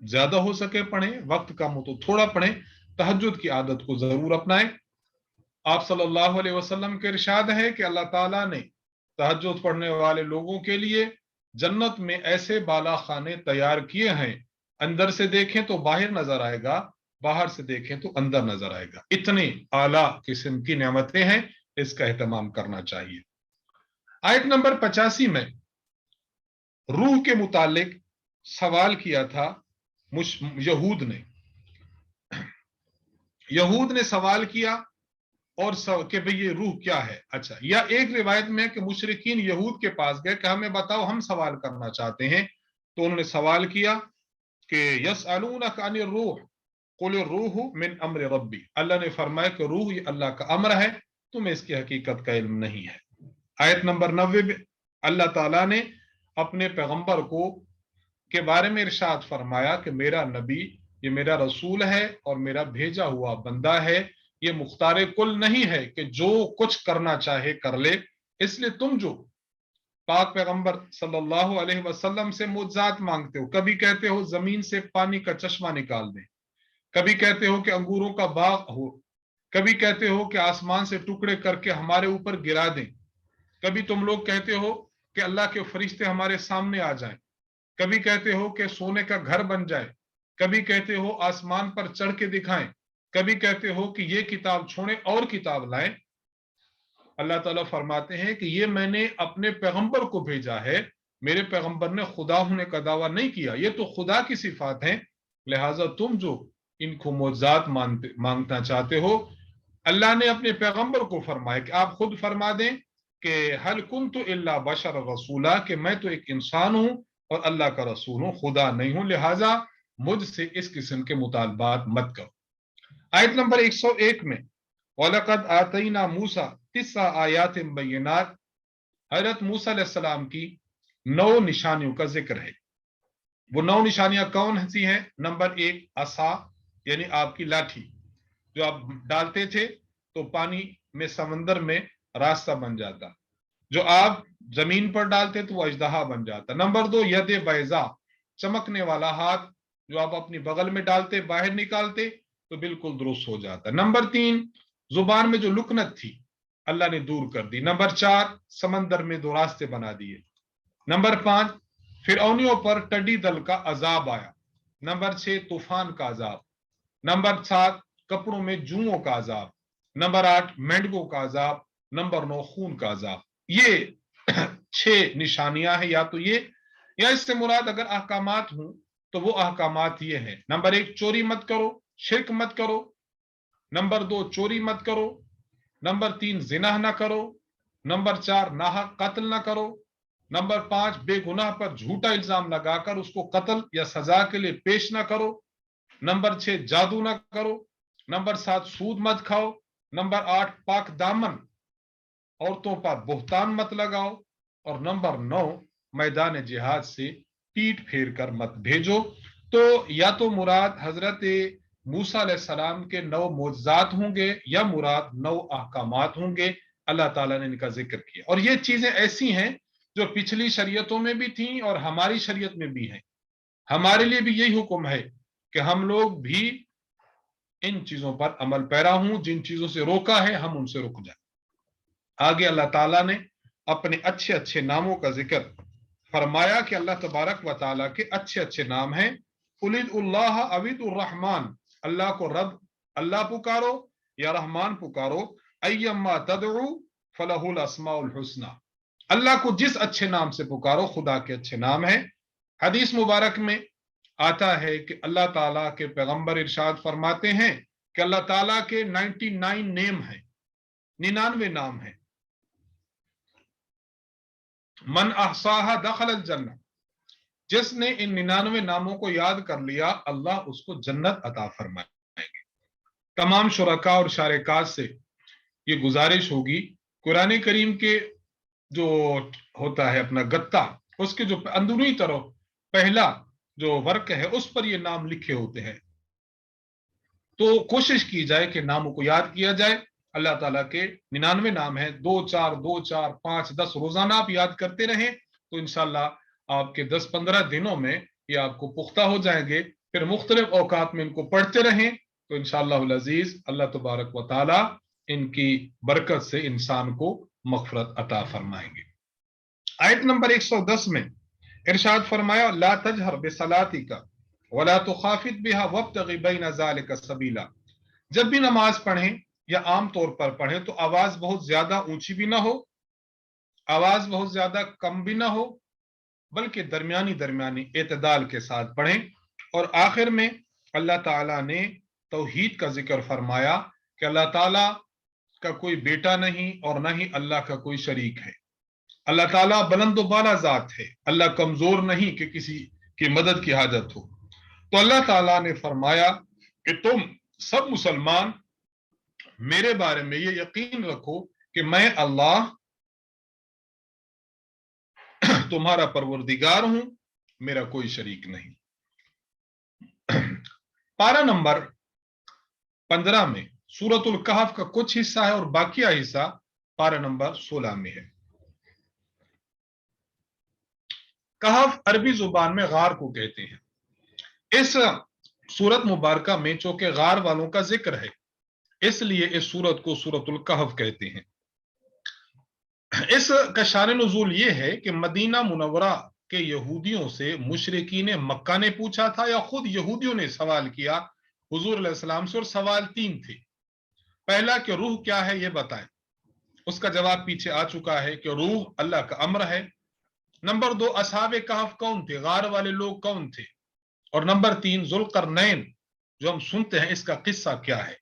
زیادہ ہو سکے پڑھیں، وقت کم ہو تو تھوڑا پڑھیں، تہجد کی عادت کو ضرور اپنائیں۔ آپ صلی اللہ علیہ وسلم کے ارشاد ہے کہ اللہ تعالیٰ نے تہجد پڑھنے والے لوگوں کے لیے جنت میں ایسے بالا خانے تیار کیے ہیں، اندر سے دیکھیں تو باہر نظر آئے گا، باہر سے دیکھیں تو اندر نظر آئے گا، اتنی اعلیٰ قسم کی نعمتیں ہیں، اس کا اہتمام کرنا چاہیے۔ آیت نمبر 85 میں روح کے متعلق سوال کیا تھا یہود نے سوال کیا اور کہ بھئی یہ روح کیا ہے۔ اچھا، یا ایک روایت میں کہ مشرکین یہود کے پاس گئے کہ ہمیں بتاؤ، ہم سوال کرنا چاہتے ہیں، تو انہوں نے سوال کیا کہ یسألونک عن الروح قل الروح من امر ربی، اللہ نے فرمایا کہ روح یہ اللہ کا امر ہے، تمہیں اس کی حقیقت کا علم نہیں ہے۔ آیت نمبر 90 اللہ تعالیٰ نے اپنے پیغمبر کے بارے میں ارشاد فرمایا کہ میرا نبی یہ میرا رسول ہے اور میرا بھیجا ہوا بندہ ہے، یہ مختار کل نہیں ہے کہ جو کچھ کرنا چاہے کر لے، اس لیے تم جو پاک پیغمبر صلی اللہ علیہ وسلم سے معجزات مانگتے ہو، کبھی کہتے ہو زمین سے پانی کا چشمہ نکال دیں، کبھی کہتے ہو کہ انگوروں کا باغ ہو، کبھی کہتے ہو کہ آسمان سے ٹکڑے کر کے ہمارے اوپر گرا دیں، کبھی تم لوگ کہتے ہو کہ اللہ کے فرشتے ہمارے سامنے آ جائیں، کبھی کہتے ہو کہ سونے کا گھر بن جائے، کبھی کہتے ہو آسمان پر چڑھ کے دکھائیں، کبھی کہتے ہو کہ یہ کتاب چھوڑیں اور کتاب لائیں۔ اللہ تعالیٰ فرماتے ہیں کہ یہ میں نے اپنے پیغمبر کو بھیجا ہے، میرے پیغمبر نے خدا ہونے کا دعویٰ نہیں کیا، یہ تو خدا کی صفات ہیں، لہٰذا تم جو ان کو معجزات مانگنا چاہتے ہو، اللہ نے اپنے پیغمبر کو فرمایا کہ آپ خود فرما دیں کہ هل كنت الا بشر رسولا، کہ میں تو ایک انسان ہوں اور اللہ کا رسول ہوں، خدا نہیں ہوں، لہٰذا مجھ سے اس قسم کے مطالبات مت کرو۔ آیت نمبر 101 میں وَلَقَدْ آتَيْنَا مُوسَى 9 آیات بینات، حضرت موسیٰ علیہ السلام کی 9 نشانیوں کا ذکر ہے۔ وہ 9 نشانیاں کون سی ہیں؟ نمبر 1 عصا، یعنی آپ کی لاٹھی جو آپ ڈالتے تھے تو پانی میں سمندر میں راستہ بن جاتا، جو آپ زمین پر ڈالتے تو وہ اژدہا بن جاتا۔ نمبر 2 ید بیضا، چمکنے والا ہاتھ جو آپ اپنی بغل میں ڈالتے باہر نکالتے تو بالکل درست ہو جاتا۔ نمبر 3 زبان میں جو لکنت تھی اللہ نے دور کر دی۔ نمبر 4 سمندر میں 2 راستے بنا دیے۔ نمبر 5 فرعونیوں پر ٹڈی دل کا عذاب آیا۔ نمبر 6 طوفان کا عذاب۔ نمبر 7 کپڑوں میں جوؤں کا عذاب۔ نمبر 8 مینڈگوں کا عذاب۔ نمبر 9 خون کا عذاب۔ یہ 6 نشانیاں ہیں، یا تو یہ یا اس سے مراد اگر احکامات ہوں تو وہ احکامات یہ ہیں۔ نمبر 1 چوری مت کرو، شرک مت کرو۔ نمبر 2 چوری مت کرو۔ نمبر 3 زنا نہ کرو۔ نمبر 4 ناحق قتل نہ کرو۔ نمبر 5 بے گناہ پر جھوٹا الزام لگا کر اس کو قتل یا سزا کے لیے پیش نہ کرو۔ نمبر 6 جادو نہ کرو۔ نمبر 7 سود مت کھاؤ۔ نمبر 8 پاک دامن عورتوں پر بہتان مت لگاؤ۔ اور نمبر 9 میدان جہاد سے پیٹ پھیر کر مت بھیجو۔ تو یا تو مراد حضرت موسیٰ علیہ السلام کے 9 معجزات ہوں گے یا مراد 9 احکامات ہوں گے، اللہ تعالیٰ نے ان کا ذکر کیا۔ اور یہ چیزیں ایسی ہیں جو پچھلی شریعتوں میں بھی تھیں اور ہماری شریعت میں بھی ہیں۔ ہمارے لیے بھی یہی حکم ہے کہ ہم لوگ بھی ان چیزوں پر عمل پیرا ہوں، جن چیزوں سے روکا ہے ہم ان سے رک جائیں۔ آگے اللہ تعالیٰ نے اپنے اچھے اچھے ناموں کا ذکر فرمایا کہ اللہ تبارک و تعالیٰ کے اچھے اچھے نام ہیں۔ قُلِ اللَّهَ أَوِ الرَّحْمَنِ، اللہ کو رب اللہ پکارو یا رحمان پکارو، ایما تدعو فلہ الاسماء الحسنی، اللہ کو جس اچھے نام سے پکارو خدا کے اچھے نام ہیں۔ حدیث مبارک میں آتا ہے کہ اللہ تعالیٰ کے پیغمبر ارشاد فرماتے ہیں کہ اللہ تعالیٰ کے 99 نیم ہیں، 99 نام ہیں، من احصاها دخل الجنہ، جس نے ان 99 ناموں کو یاد کر لیا اللہ اس کو جنت عطا فرمائیں گے۔ تمام شرکاء اور شارکات سے یہ گزارش ہوگی قرآن کریم کے جو ہوتا ہے اپنا گتا، اس کے جو اندرونی طرف پہلا جو ورق ہے اس پر یہ نام لکھے ہوتے ہیں، تو کوشش کی جائے کہ ناموں کو یاد کیا جائے۔ اللہ تعالیٰ کے 99 نام ہیں، 2 4 2 4 5 10 روزانہ آپ یاد کرتے رہیں تو انشاءاللہ آپ کے 10-15 دنوں میں یہ آپ کو پختہ ہو جائیں گے۔ پھر مختلف اوقات میں ان کو پڑھتے رہیں تو انشاءاللہ العزیز اللہ تبارک و تعالیٰ ان کی برکت سے انسان کو مغفرت عطا فرمائیں گے۔ آیت نمبر 110 میں ارشاد فرمایا لا تجہر بصلاتک ولا تخافت بها وابتغ بین ذلک سبیلا، جب بھی نماز پڑھیں یا عام طور پر پڑھیں تو آواز بہت زیادہ اونچی بھی نہ ہو، آواز بہت زیادہ کم بھی نہ ہو، بلکہ درمیانی اعتدال کے ساتھ پڑھیں۔ اور آخر میں اللہ تعالیٰ نے توحید کا ذکر فرمایا کہ اللہ تعالیٰ کا کوئی بیٹا نہیں اور نہ ہی اللہ کا کوئی شریک ہے، اللہ تعالیٰ بلند و بالا ذات ہے، اللہ کمزور نہیں کہ کسی کی مدد کی حاجت ہو۔ تو اللہ تعالیٰ نے فرمایا کہ تم سب مسلمان میرے بارے میں یہ یقین رکھو کہ میں اللہ تمہارا پروردگار ہوں، میرا کوئی شریک نہیں۔ پارہ نمبر 15 میں سورۃ الکہف کا کچھ حصہ ہے اور باقیہ حصہ پارہ نمبر 16 میں ہے۔ کہف عربی زبان میں غار کو کہتے ہیں۔ اس سورت مبارکہ میں چونکہ غار والوں کا ذکر ہے اس لیے اس سورت کو سورۃ الکہف کہتے ہیں۔ اس کا شان نزول یہ ہے کہ مدینہ منورہ کے یہودیوں سے مشرکین مکہ نے پوچھا تھا یا خود یہودیوں نے سوال کیا حضور علیہ السلام سے، اور سوال 3 تھے۔ پہلا کہ روح کیا ہے یہ بتائیں، اس کا جواب پیچھے آ چکا ہے کہ روح اللہ کا امر ہے۔ نمبر 2 اصحاب کہف کون تھے، غار والے لوگ کون تھے، اور نمبر 3 ذوالقرنین جو ہم سنتے ہیں اس کا قصہ کیا ہے۔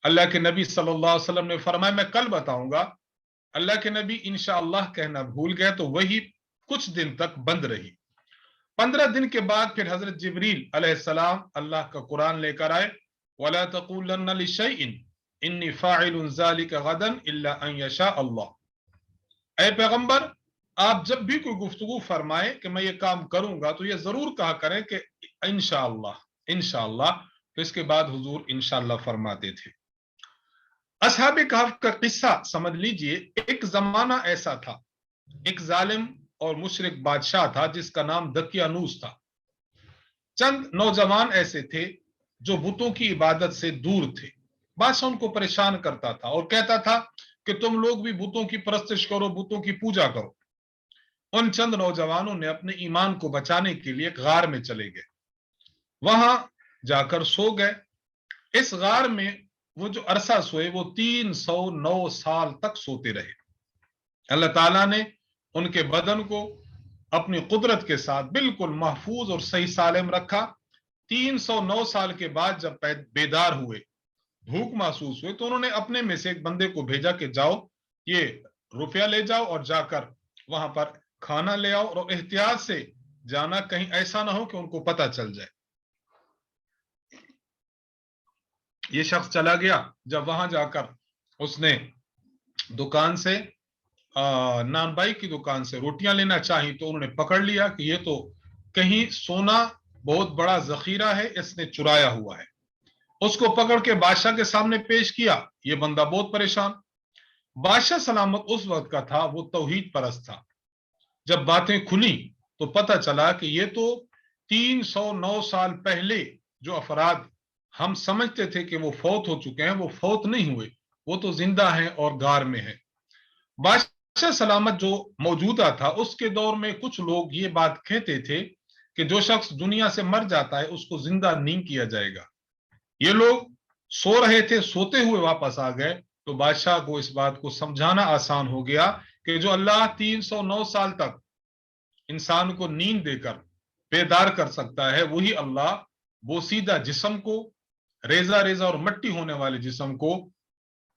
اللہ کے نبی صلی اللہ علیہ وسلم نے فرمایا میں کل بتاؤں گا۔ اللہ کے نبی انشاءاللہ کہنا بھول گئے تو وہی کچھ دن تک بند رہی۔ 15 دن کے بعد پھر حضرت جبریل علیہ السلام اللہ کا قرآن لے کر آئے وَلَا تَقُولَنَّ لِشَيْءٍ إِنِّي فَاعِلٌ ذَلِكَ غَدًا إِلَّا أَن يَشَاءَ اللَّهُ، اے پیغمبر آپ جب بھی کوئی گفتگو فرمائیں کہ میں یہ کام کروں گا تو یہ ضرور کہا کریں کہ انشاءاللہ انشاءاللہ، تو اس کے بعد حضور انشاءاللہ فرماتے تھے۔ اصحاب کہف کا قصہ سمجھ لیجئے، ایک زمانہ ایسا تھا، ایک ظالم اور مشرک بادشاہ تھا جس کا نام دقیانوس تھا۔ چند نوجوان ایسے تھے جو بتوں کی عبادت سے دور تھے۔ بادشاہ ان کو پریشان کرتا تھا اور کہتا تھا کہ تم لوگ بھی بتوں کی پرستش کرو، بتوں کی پوجا کرو۔ ان چند نوجوانوں نے اپنے ایمان کو بچانے کے لیے ایک غار میں چلے گئے، وہاں جا کر سو گئے۔ اس غار میں وہ جو عرصہ سوئے وہ 309 سال تک سوتے رہے۔ اللہ تعالیٰ نے ان کے بدن کو اپنی قدرت کے ساتھ بالکل محفوظ اور صحیح سالم رکھا۔ 309 سال کے بعد جب بیدار ہوئے، بھوک محسوس ہوئے، تو انہوں نے اپنے میں سے ایک بندے کو بھیجا کہ جاؤ یہ روپیہ لے جاؤ اور جا کر وہاں پر کھانا لے آؤ، اور احتیاط سے جانا، کہیں ایسا نہ ہو کہ ان کو پتہ چل جائے۔ یہ شخص چلا گیا، جب وہاں جا کر اس نے دکان سے نان بائی کی دکان سے روٹیاں لینا چاہی تو انہوں نے پکڑ لیا کہ یہ تو کہیں سونا بہت بڑا ذخیرہ ہے، اس نے چرایا ہوا ہے۔ اس کو پکڑ کے بادشاہ کے سامنے پیش کیا، یہ بندہ بہت پریشان۔ بادشاہ سلامت اس وقت کا تھا وہ توحید پرست تھا۔ جب باتیں کھلی تو پتہ چلا کہ یہ تو 309 سال پہلے جو افراد ہم سمجھتے تھے کہ وہ فوت ہو چکے ہیں وہ فوت نہیں ہوئے، وہ تو زندہ ہیں اور غار میں ہیں۔ بادشاہ سلامت جو موجودہ تھا اس کے دور میں کچھ لوگ یہ بات کہتے تھے کہ جو شخص دنیا سے مر جاتا ہے اس کو زندہ نہیں کیا جائے گا۔ یہ لوگ سو رہے تھے، سوتے ہوئے واپس آ گئے، تو بادشاہ کو اس بات کو سمجھانا آسان ہو گیا کہ جو اللہ 309 سال تک انسان کو نیند دے کر بیدار کر سکتا ہے وہی اللہ بوسیدہ جسم کو، ریزہ ریزہ اور مٹی ہونے والے جسم کو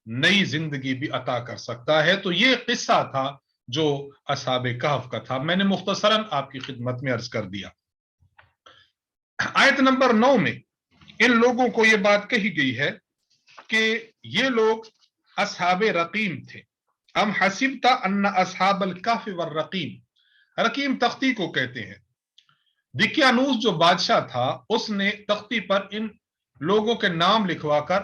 نئی زندگی بھی عطا کر سکتا ہے۔ تو یہ قصہ تھا جو اصحاب کہف کا تھا، میں نے مختصراً آپ کی خدمت میں عرض کر دیا۔ آیت نمبر 9 میں ان لوگوں کو یہ بات کہی گئی ہے کہ یہ لوگ اصحاب رقیم تھے. ام حسبت ان اصحاب الکہف والرقیم، رقیم تختی کو کہتے ہیں. دقیانوس جو بادشاہ تھا اس نے تختی پر ان لوگوں کے نام لکھوا کر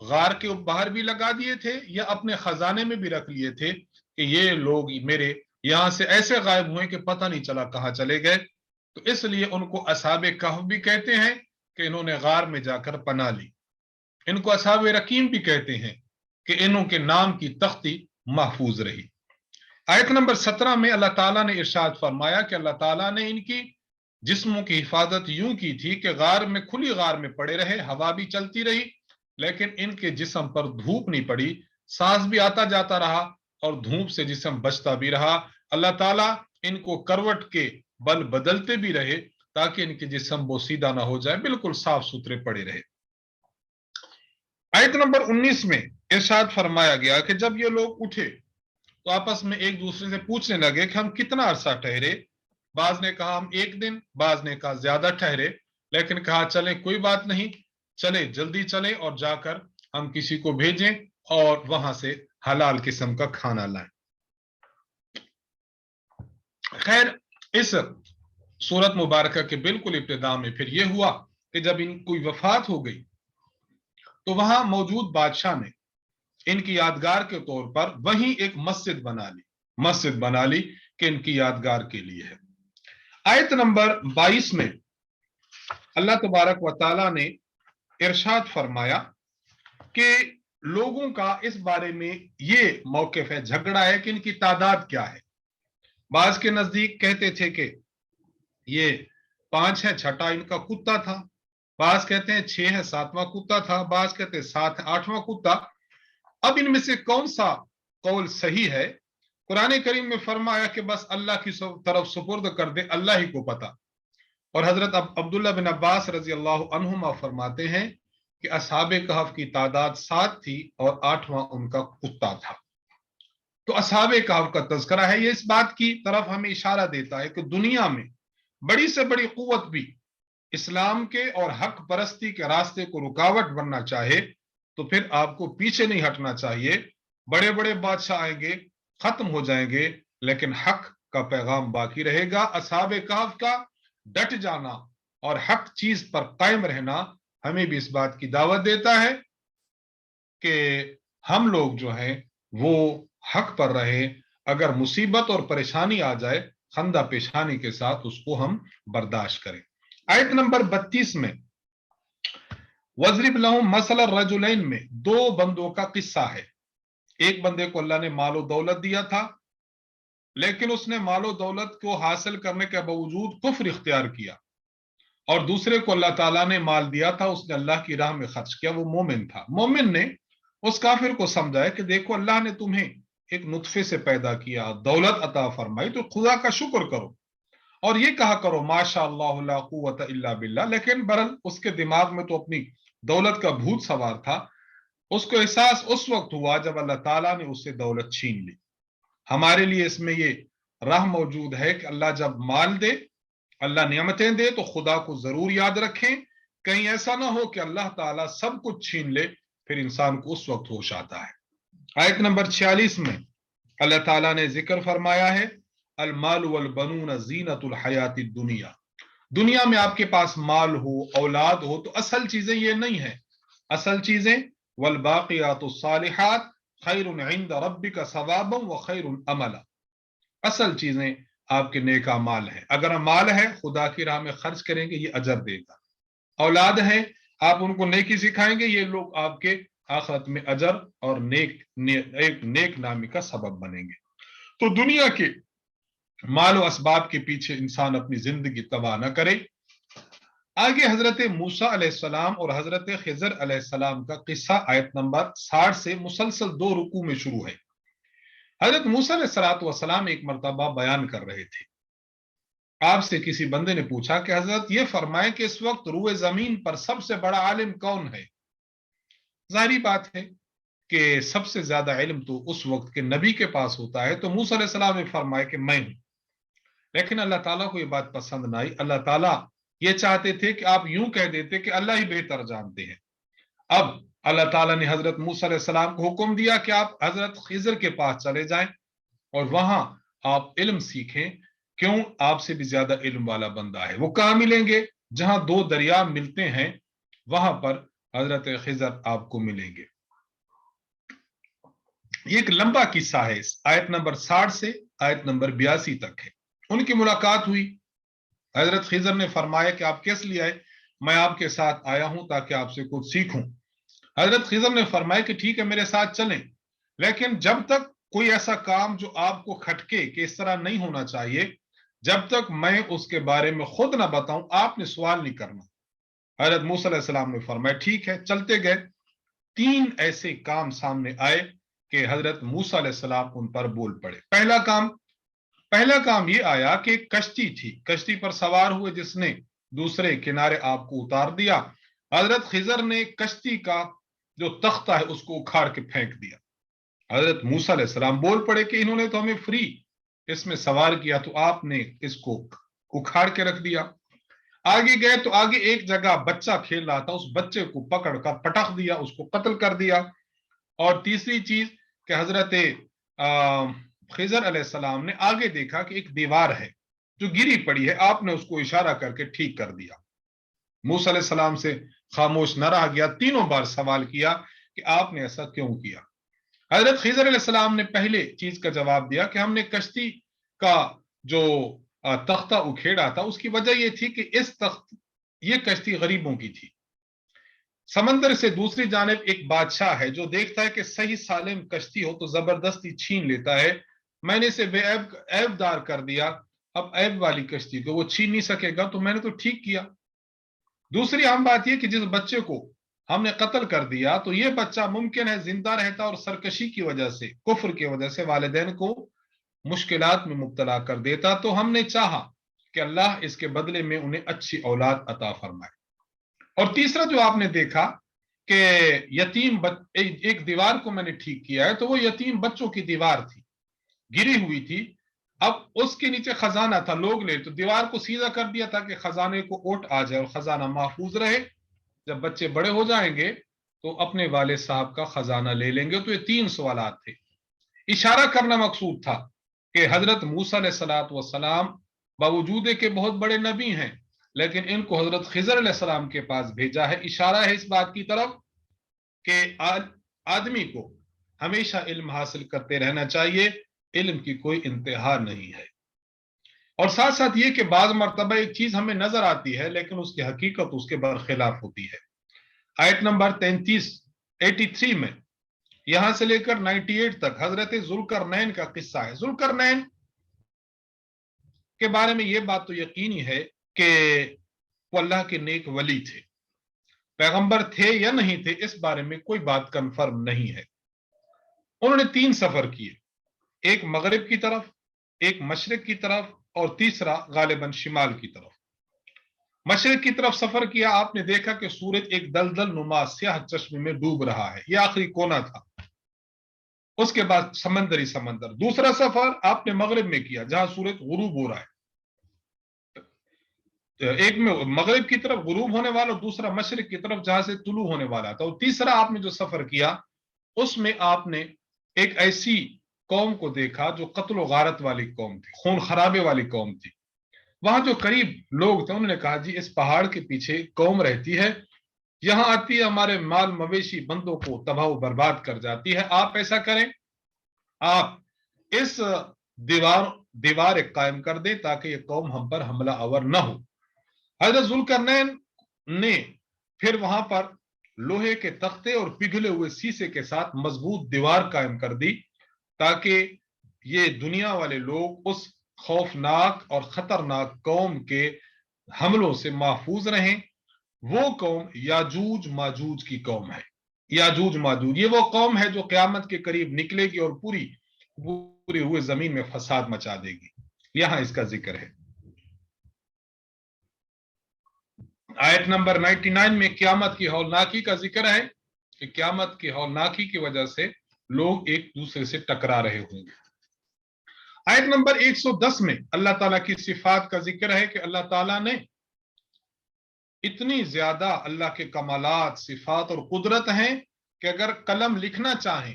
غار کے باہر بھی لگا دیے تھے یا اپنے خزانے میں بھی رکھ لیے تھے کہ یہ لوگ میرے یہاں سے ایسے غائب ہوئے کہ پتہ نہیں چلا کہاں چلے گئے. تو اس لیے ان کو اصحاب کہف بھی کہتے ہیں کہ انہوں نے غار میں جا کر پناہ لی. ان کو اصحاب رقیم بھی کہتے ہیں کہ انہوں کے نام کی تختی محفوظ رہی. آیت نمبر 17 میں اللہ تعالیٰ نے ارشاد فرمایا کہ اللہ تعالیٰ نے ان کی جسموں کی حفاظت یوں کی تھی کہ غار میں کھلی غار میں پڑے رہے، ہوا بھی چلتی رہی لیکن ان کے جسم پر دھوپ نہیں پڑی، سانس بھی آتا جاتا رہا اور دھوپ سے جسم بچتا بھی رہا. اللہ تعالیٰ ان کو کروٹ کے بل بدلتے بھی رہے تاکہ ان کے جسم بوسیدہ نہ ہو جائے، بالکل صاف ستھرے پڑے رہے. آیت نمبر 19 میں ارشاد فرمایا گیا کہ جب یہ لوگ اٹھے تو آپس میں ایک دوسرے سے پوچھنے لگے کہ ہم کتنا عرصہ ٹھہرے. بعض نے کہا ہم 1 دن، بعض نے کہا زیادہ ٹھہرے، لیکن کہا چلیں کوئی بات نہیں، چلیں جلدی چلیں اور جا کر ہم کسی کو بھیجیں اور وہاں سے حلال قسم کا کھانا لائیں. خیر، اس سورت مبارکہ کے بالکل ابتدا میں پھر یہ ہوا کہ جب ان کوئی وفات ہو گئی تو وہاں موجود بادشاہ نے ان کی یادگار کے طور پر وہیں ایک مسجد بنا لی کہ ان کی یادگار کے لیے ہے. آیت نمبر 22 میں اللہ تبارک و تعالی نے ارشاد فرمایا کہ لوگوں کا اس بارے میں یہ موقف ہے، جھگڑا ہے کہ ان کی تعداد کیا ہے. بعض کے نزدیک کہتے تھے کہ یہ 5 ہے، چھٹا ان کا کتا تھا. بعض کہتے ہیں 6 ہے، 7واں کتا تھا. بعض کہتے ہیں 7 ہے، 8واں کتا. اب ان میں سے کون سا قول صحیح ہے؟ قرآن کریم میں فرمایا کہ بس اللہ کی طرف سپرد کر دے، اللہ ہی کو پتا. اور حضرت عبداللہ بن عباس رضی اللہ عنہما فرماتے ہیں کہ اصحاب کہف کی تعداد 7 تھی اور 8واں ان کا کتا تھا. تو اصحاب کہف کا تذکرہ ہے، یہ اس بات کی طرف ہمیں اشارہ دیتا ہے کہ دنیا میں بڑی سے بڑی قوت بھی اسلام کے اور حق پرستی کے راستے کو رکاوٹ بننا چاہے تو پھر آپ کو پیچھے نہیں ہٹنا چاہیے. بڑے بڑے بادشاہ آئیں گے، ختم ہو جائیں گے، لیکن حق کا پیغام باقی رہے گا. اصحاب کہف کا ڈٹ جانا اور حق چیز پر قائم رہنا ہمیں بھی اس بات کی دعوت دیتا ہے کہ ہم لوگ جو ہیں وہ حق پر رہیں. اگر مصیبت اور پریشانی آ جائے خندہ پیشانی کے ساتھ اس کو ہم برداشت کریں. آیت نمبر 32 میں وَاضْرِبْ لَهُمْ مَثَلَ الرَّجُلَيْنِ میں 2 بندوں کا قصہ ہے. ایک بندے کو اللہ نے مال و دولت دیا تھا لیکن اس نے مال و دولت کو حاصل کرنے کے باوجود کفر اختیار کیا، اور دوسرے کو اللہ تعالیٰ نے مال دیا تھا، اس نے اللہ کی راہ میں خرچ کیا، وہ مومن تھا. مومن نے اس کافر کو سمجھایا کہ دیکھو اللہ نے تمہیں ایک نطفے سے پیدا کیا، دولت عطا فرمائی، تو خدا کا شکر کرو اور یہ کہا کرو ماشاء اللہ لا قوت الا باللہ. لیکن برل اس کے دماغ میں تو اپنی دولت کا بھوت سوار تھا. اس کو احساس اس وقت ہوا جب اللہ تعالیٰ نے اس سے دولت چھین لی. ہمارے لیے اس میں یہ راہ موجود ہے کہ اللہ جب مال دے، اللہ نعمتیں دے تو خدا کو ضرور یاد رکھیں. کہیں ایسا نہ ہو کہ اللہ تعالیٰ سب کچھ چھین لے، پھر انسان کو اس وقت ہوش آتا ہے. آیت نمبر 46 میں اللہ تعالیٰ نے ذکر فرمایا ہے المال والبنون زینت الحیات الدنیا. دنیا میں آپ کے پاس مال ہو، اولاد ہو تو اصل چیزیں یہ نہیں ہیں. اصل چیزیں والباقیات الصالحات خیر عند ربک ثوابا وخیر عملا. اصل چیزیں آپ کے نیک اعمال ہیں. اگر مال ہے خدا کی راہ میں خرچ کریں گے یہ اجر دے گا. اولاد ہیں آپ ان کو نیکی سکھائیں گے، یہ لوگ آپ کے آخرت میں اجر اور ایک نیک نامی کا سبب بنیں گے. تو دنیا کے مال و اسباب کے پیچھے انسان اپنی زندگی تباہ نہ کرے. آگے حضرت موسیٰ علیہ السلام اور حضرت خضر علیہ السلام کا قصہ آیت نمبر 60 سے مسلسل 2 رکوع میں شروع ہے. حضرت موسیٰ علیہ السلام ایک مرتبہ بیان کر رہے تھے. آپ سے کسی بندے نے پوچھا کہ حضرت یہ فرمائیں کہ اس وقت روئے زمین پر سب سے بڑا عالم کون ہے؟ ظاہری بات ہے کہ سب سے زیادہ علم تو اس وقت کے نبی کے پاس ہوتا ہے. تو موسیٰ علیہ السلام نے فرمایا کہ میں ہوں. لیکن اللہ تعالیٰ کو یہ بات پسند نہ آئی. اللہ تعالیٰ یہ چاہتے تھے کہ آپ یوں کہہ دیتے کہ اللہ ہی بہتر جانتے ہیں. اب अल्लाह ताला ने हजरत मूसा अलैहिस्सलाम को हुक्म दिया कि आप हजरत खिजर के पास चले जाएं और वहां आप इल्म सीखें। क्यों? आपसे भी ज्यादा इल्म वाला बंदा है। वो कहां मिलेंगे? जहां दो दरिया मिलते हैं वहां पर हजरत खिजर आपको मिलेंगे। ये एक लंबा किस्सा है, आयत नंबर 60 से आयत नंबर 82 तक है। उनकी मुलाकात हुई। हजरत खिजर ने फरमाया कि आप किस लिए आए? मैं आपके साथ आया हूं ताकि आपसे कुछ सीखूं। हजरत खिजर ने फरमाया कि ठीक है, मेरे साथ चलें, लेकिन जब तक कोई ऐसा काम जो आपको खटके कि इस तरह नहीं होना चाहिए, जब तक मैं उसके बारे में खुद ना बताऊं, आपने सवाल नहीं करना। हजरत मूसा अलैहिस्सलाम ने फरमाया ठीक है। चलते गए। 3 ऐसे काम सामने आए कि हजरत मूसा अलैहिस्सलाम उन पर बोल पड़े। पहला काम ये आया कि एक कश्ती थी, कश्ती पर सवार हुए, जिसने दूसरे किनारे आपको उतार दिया। हजरत खिजर ने कश्ती का जो तख्ता है उसको उखाड़ के फेंक दिया। हजरत मूसा अलैहिस्सलाम बोल पड़े कि इन्होंने तो हमें फ्री इसमें सवार किया, तो आपने इसको उखाड़ के रख दिया। आगे गए तो आगे एक जगह बच्चा खेल रहा था, उस बच्चे को पकड़कर पटक दिया, उसको कत्ल कर दिया। और तीसरी चीज कि हजरत खिजर अलैहिस्सलाम ने आगे देखा कि एक दीवार है जो गिरी पड़ी है, आपने उसको इशारा करके ठीक कर दिया। मूसा अलैहिस्सलाम से खामोश न रहा गया, तीनों बार सवाल किया कि आपने ऐसा क्यों किया। हजरत खिजर अलैहिस्सलाम ने पहले चीज का जवाब दिया कि हमने कश्ती का जो तख्ता उखेड़ा था, उसकी वजह यह थी कि ये कश्ती गरीबों की थी। समंदर से दूसरी जानिब एक बादशाह है जो देखता है कि सही सालिम कश्ती हो तो जबरदस्ती छीन लेता है। मैंने इसे ऐबदार कर दिया, अब ऐब वाली कश्ती को वो छीन नहीं सकेगा, तो मैंने तो ठीक किया। दूसरी अहम बात यह कि जिस बच्चे को हमने कत्ल कर दिया, तो यह बच्चा मुमकिन है जिंदा रहता और सरकशी की वजह से, कुफ्र की वजह से वालिदैन को मुश्किलात में मुब्तला कर देता। तो हमने चाहा कि अल्लाह इसके बदले में उन्हें अच्छी औलाद अता फरमाए। और तीसरा जो आपने देखा कि एक दीवार को मैंने ठीक किया है, तो वो यतीम बच्चों की दीवार थी, गिरी हुई थी। अब उसके नीचे खजाना था, लोग ले तो दीवार को सीधा कर दिया ताकि खजाने को ओट आ जाए और खजाना महफूज रहे। जब बच्चे बड़े हो जाएंगे तो अपने वाले साहब का खजाना ले लेंगे। तो ये 3 सवालात थे। इशारा करना मकसूद था कि हजरत मूसा अलैहिस्सलातु वस्सलाम बावजूद के बहुत बड़े नबी हैं, लेकिन इनको हजरत खिजर अलैहिस्सलाम के पास भेजा है। इशारा है इस बात की तरफ कि आदमी को हमेशा इल्म हासिल करते रहना चाहिए, इल्म की कोई इंतहा नहीं है। और साथ साथ ये कि बाज मर्तबा एक चीज हमें नजर आती है लेकिन उसकी हकीकत उसके बरखिलाफ होती है। आयत नंबर 83 में यहां से लेकर 98 तक हजरत जुल्करनैन का किस्सा है। जुल्करनैन के बारे में यह बात तो यकीनी है कि वो अल्लाह के नेक वली थे। पैगंबर थे या नहीं थे, इस बारे में कोई बात कंफर्म नहीं है। उन्होंने 3 सफर किए, एक मगरिब की तरफ, एक मशरिक की तरफ और तीसरा गालिबन शिमाल की तरफ। मशरिक की तरफ सफर किया, आपने देखा कि सूरज एक दलदल नुमा स्याह चश्मे में डूब रहा है, यह आखिरी कोना था। उसके बाद समंदर। दूसरा सफर आपने मगरिब में किया जहां सूरज गुरूब हो रहा है। एक में मगरिब की तरफ गुरूब होने वाला और दूसरा मशरिक की तरफ जहां से तुलू होने वाला था। और तीसरा आपने जो सफर किया उसमें आपने एक ऐसी कौम को देखा जो कत्ल गारत वाली कौम थी, खून खराबे वाली कौम थी। वहां जो करीब लोग थे उन्होंने कहा जी इस पहाड़ के पीछे कौम रहती है, यहां आती है, हमारे माल मवेशी बंदों को तबाह बर्बाद कर जाती है। आप ऐसा करें, आप इस दीवार एक कायम कर दें ताकि ये कौम हम पर हमला आवर न हो। हजरत जुल्करनैन ने फिर वहां पर लोहे के तख्ते और पिघले हुए शीशे के साथ मजबूत दीवार कायम कर दी ताकि ये दुनिया वाले लोग उस खौफनाक और खतरनाक कौम के हमलों से महफूज रहें। वो कौम याजूज माजूज की कौम है। याजूज माजूज ये वो कौम है जो क़यामत के करीब निकलेगी और पूरी हुए जमीन में फसाद मचा देगी। यहां इसका जिक्र है। आयत नंबर 99 में क़यामत की हौलनाकी का जिक्र है कि क़यामत की हौलनाकी की वजह से लोग एक दूसरे से टकरा रहे होंगे। आयत नंबर 110 में अल्लाह ताला की सिफात का जिक्र है कि अल्लाह ताला ने इतनी ज्यादा अल्लाह के कमालात, सिफात और कुदरत हैं کہ اگر قلم لکھنا چاہیں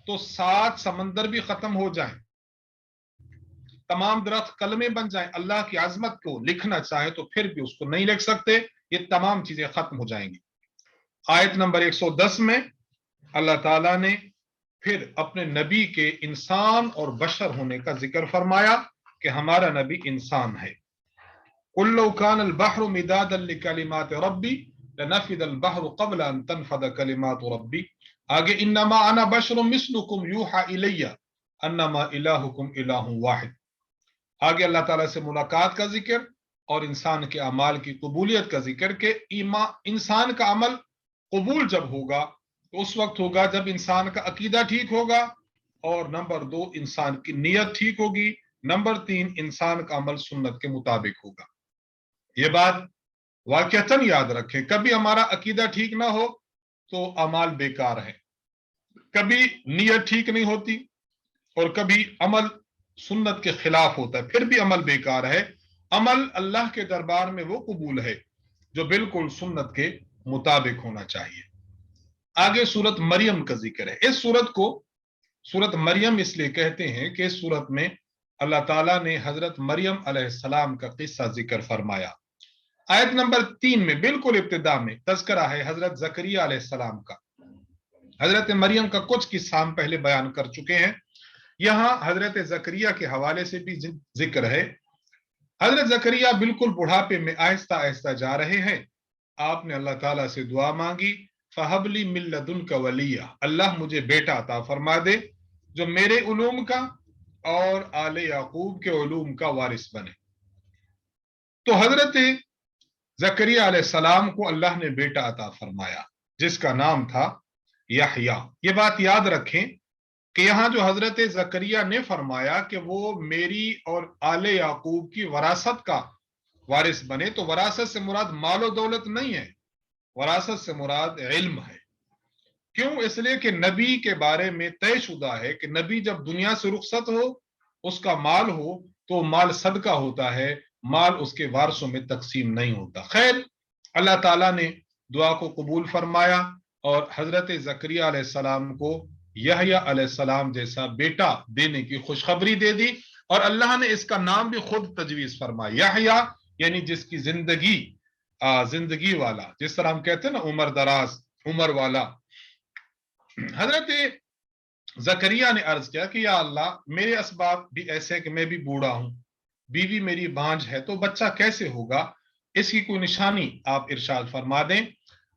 تو 7 سمندر بھی ختم ہو جائیں، تمام درخت قلمیں بن جائیں، اللہ کی عظمت کو لکھنا چاہے تو پھر بھی اس کو نہیں لکھ سکتے، یہ تمام چیزیں ختم ہو جائیں گی۔ آیت نمبر 110 میں اللہ تعالیٰ نے پھر اپنے نبی کے انسان اور بشر ہونے کا ذکر فرمایا کہ ہمارا نبی انسان ہے۔ قُلْ لَوْ كَانَ الْبَحْرُ مِدَادًا لِكَلِمَاتِ رَبِّي لَنَفِدَ الْبَحْرُ قَبْلَ أَن تَنْفَدَ كَلِمَاتُ رَبِّي۔ آگے انما انا بشر مثلکم یوحى الی انما الہکم الہ واحد۔ آگے اللہ تعالیٰ سے ملاقات کا ذکر اور انسان کے اعمال کی قبولیت کا ذکر کہ انسان کا عمل قبول جب ہوگا تو اس وقت ہوگا جب انسان کا عقیدہ ٹھیک ہوگا، اور نمبر 2 انسان کی نیت ٹھیک ہوگی، نمبر 3 انسان کا عمل سنت کے مطابق ہوگا۔ یہ بات واقعتاً یاد رکھیں، کبھی ہمارا عقیدہ ٹھیک نہ ہو تو اعمال بیکار ہے، کبھی نیت ٹھیک نہیں ہوتی اور کبھی عمل سنت کے خلاف ہوتا ہے، پھر بھی عمل بیکار ہے۔ عمل اللہ کے دربار میں وہ قبول ہے جو بالکل سنت کے مطابق ہونا چاہیے۔ آگے سورت مریم کا ذکر ہے۔ اس سورت کو سورت مریم اس لیے کہتے ہیں کہ اس سورت میں اللہ تعالیٰ نے حضرت مریم علیہ السلام کا قصہ ذکر فرمایا۔ آیت نمبر 3 میں بالکل ابتدا میں تذکرہ ہے حضرت زکریہ علیہ السلام کا۔ حضرت مریم کا کچھ قصہ ہم پہلے بیان کر چکے ہیں، یہاں حضرت زکریہ کے حوالے سے بھی ذکر ہے۔ حضرت زکریہ بالکل بڑھاپے میں آہستہ آہستہ جا رہے ہیں، آپ نے اللہ تعالیٰ سے دعا مانگی، فَهَبْ لِي مِن لَّدُنْكَ وَلِيًّا، اللہ مجھے بیٹا عطا فرما دے جو میرے علوم کا اور آل یعقوب کے علوم کا وارث بنے۔ تو حضرت زکریہ علیہ السلام کو اللہ نے بیٹا عطا فرمایا جس کا نام تھا یحییٰ۔ یہ بات یاد رکھیں کہ یہاں جو حضرت زکریہ نے فرمایا کہ وہ میری اور آل یعقوب کی وراثت کا وارث بنے، تو وراثت سے مراد مال و دولت نہیں ہے، وراثت سے مراد علم ہے۔ کیوں؟ اس لیے کہ نبی کے بارے میں طے شدہ ہے کہ نبی جب دنیا سے رخصت ہو، اس کا مال ہو تو مال صدقہ ہوتا ہے، مال اس کے وارثوں میں تقسیم نہیں ہوتا۔ خیر، اللہ تعالیٰ نے دعا کو قبول فرمایا اور حضرت زکریہ علیہ السلام کو یحییٰ علیہ السلام جیسا بیٹا دینے کی خوشخبری دے دی، اور اللہ نے اس کا نام بھی خود تجویز فرمایا، یحییٰ یعنی جس کی زندگی والا، جس طرح ہم کہتے ہیں نا عمر دراز، عمر والا۔ حضرت زکریہ نے عرض کیا کہ یا اللہ، میرے اسباب بھی ایسے کہ میں بھی بوڑھا ہوں، بیوی میری بانجھ ہے، تو بچہ کیسے ہوگا؟ اس کی کوئی نشانی آپ ارشاد فرما دیں۔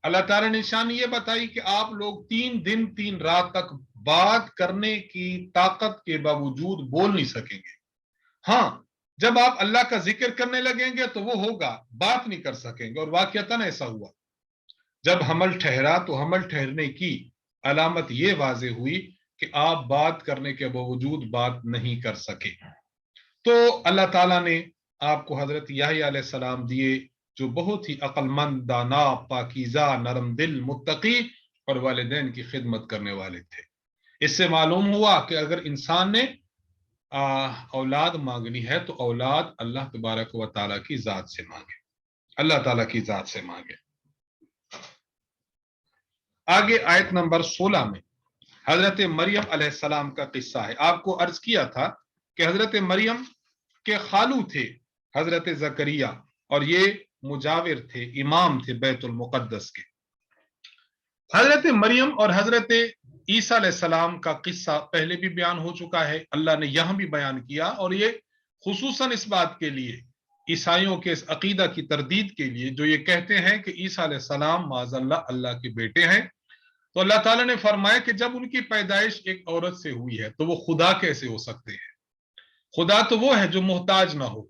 اللہ تعالیٰ نے نشانی یہ بتائی کہ آپ لوگ 3 دن 3 رات تک بات کرنے کی طاقت کے باوجود بول نہیں سکیں گے۔ ہاں، جب آپ اللہ کا ذکر کرنے لگیں گے تو وہ ہوگا، بات نہیں کر سکیں گے، اور واقعتاً ایسا ہوا۔ جب حمل ٹھہرا تو حمل ٹھہرنے کی علامت یہ واضح ہوئی کہ آپ بات کرنے کے باوجود بات نہیں کر سکے۔ تو اللہ تعالیٰ نے آپ کو حضرت یحییٰ علیہ السلام دیے جو بہت ہی عقل مند، دانا، پاکیزہ، نرم دل، متقی اور والدین کی خدمت کرنے والے تھے۔ اس سے معلوم ہوا کہ اگر انسان نے اولاد مانگنی ہے تو اولاد اللہ تبارک و تعالیٰ کی ذات سے مانگے، اللہ تعالیٰ کی ذات سے مانگے۔ آگے آیت نمبر 16 میں حضرت مریم علیہ السلام کا قصہ ہے۔ آپ کو عرض کیا تھا کہ حضرت مریم کے خالو تھے حضرت زکریہ، اور یہ مجاور تھے، امام تھے بیت المقدس کے۔ حضرت مریم اور حضرت عیسیٰ علیہ السلام کا قصہ پہلے بھی بیان ہو چکا ہے، اللہ نے یہاں بھی بیان کیا، اور یہ خصوصاً اس بات کے لیے، عیسائیوں کے اس عقیدہ کی تردید کے لیے جو یہ کہتے ہیں کہ عیسیٰ علیہ السلام معاذ اللہ کے بیٹے ہیں، تو اللہ تعالیٰ نے فرمایا کہ جب ان کی پیدائش ایک عورت سے ہوئی ہے تو وہ خدا کیسے ہو سکتے ہیں؟ خدا تو وہ ہے جو محتاج نہ ہو۔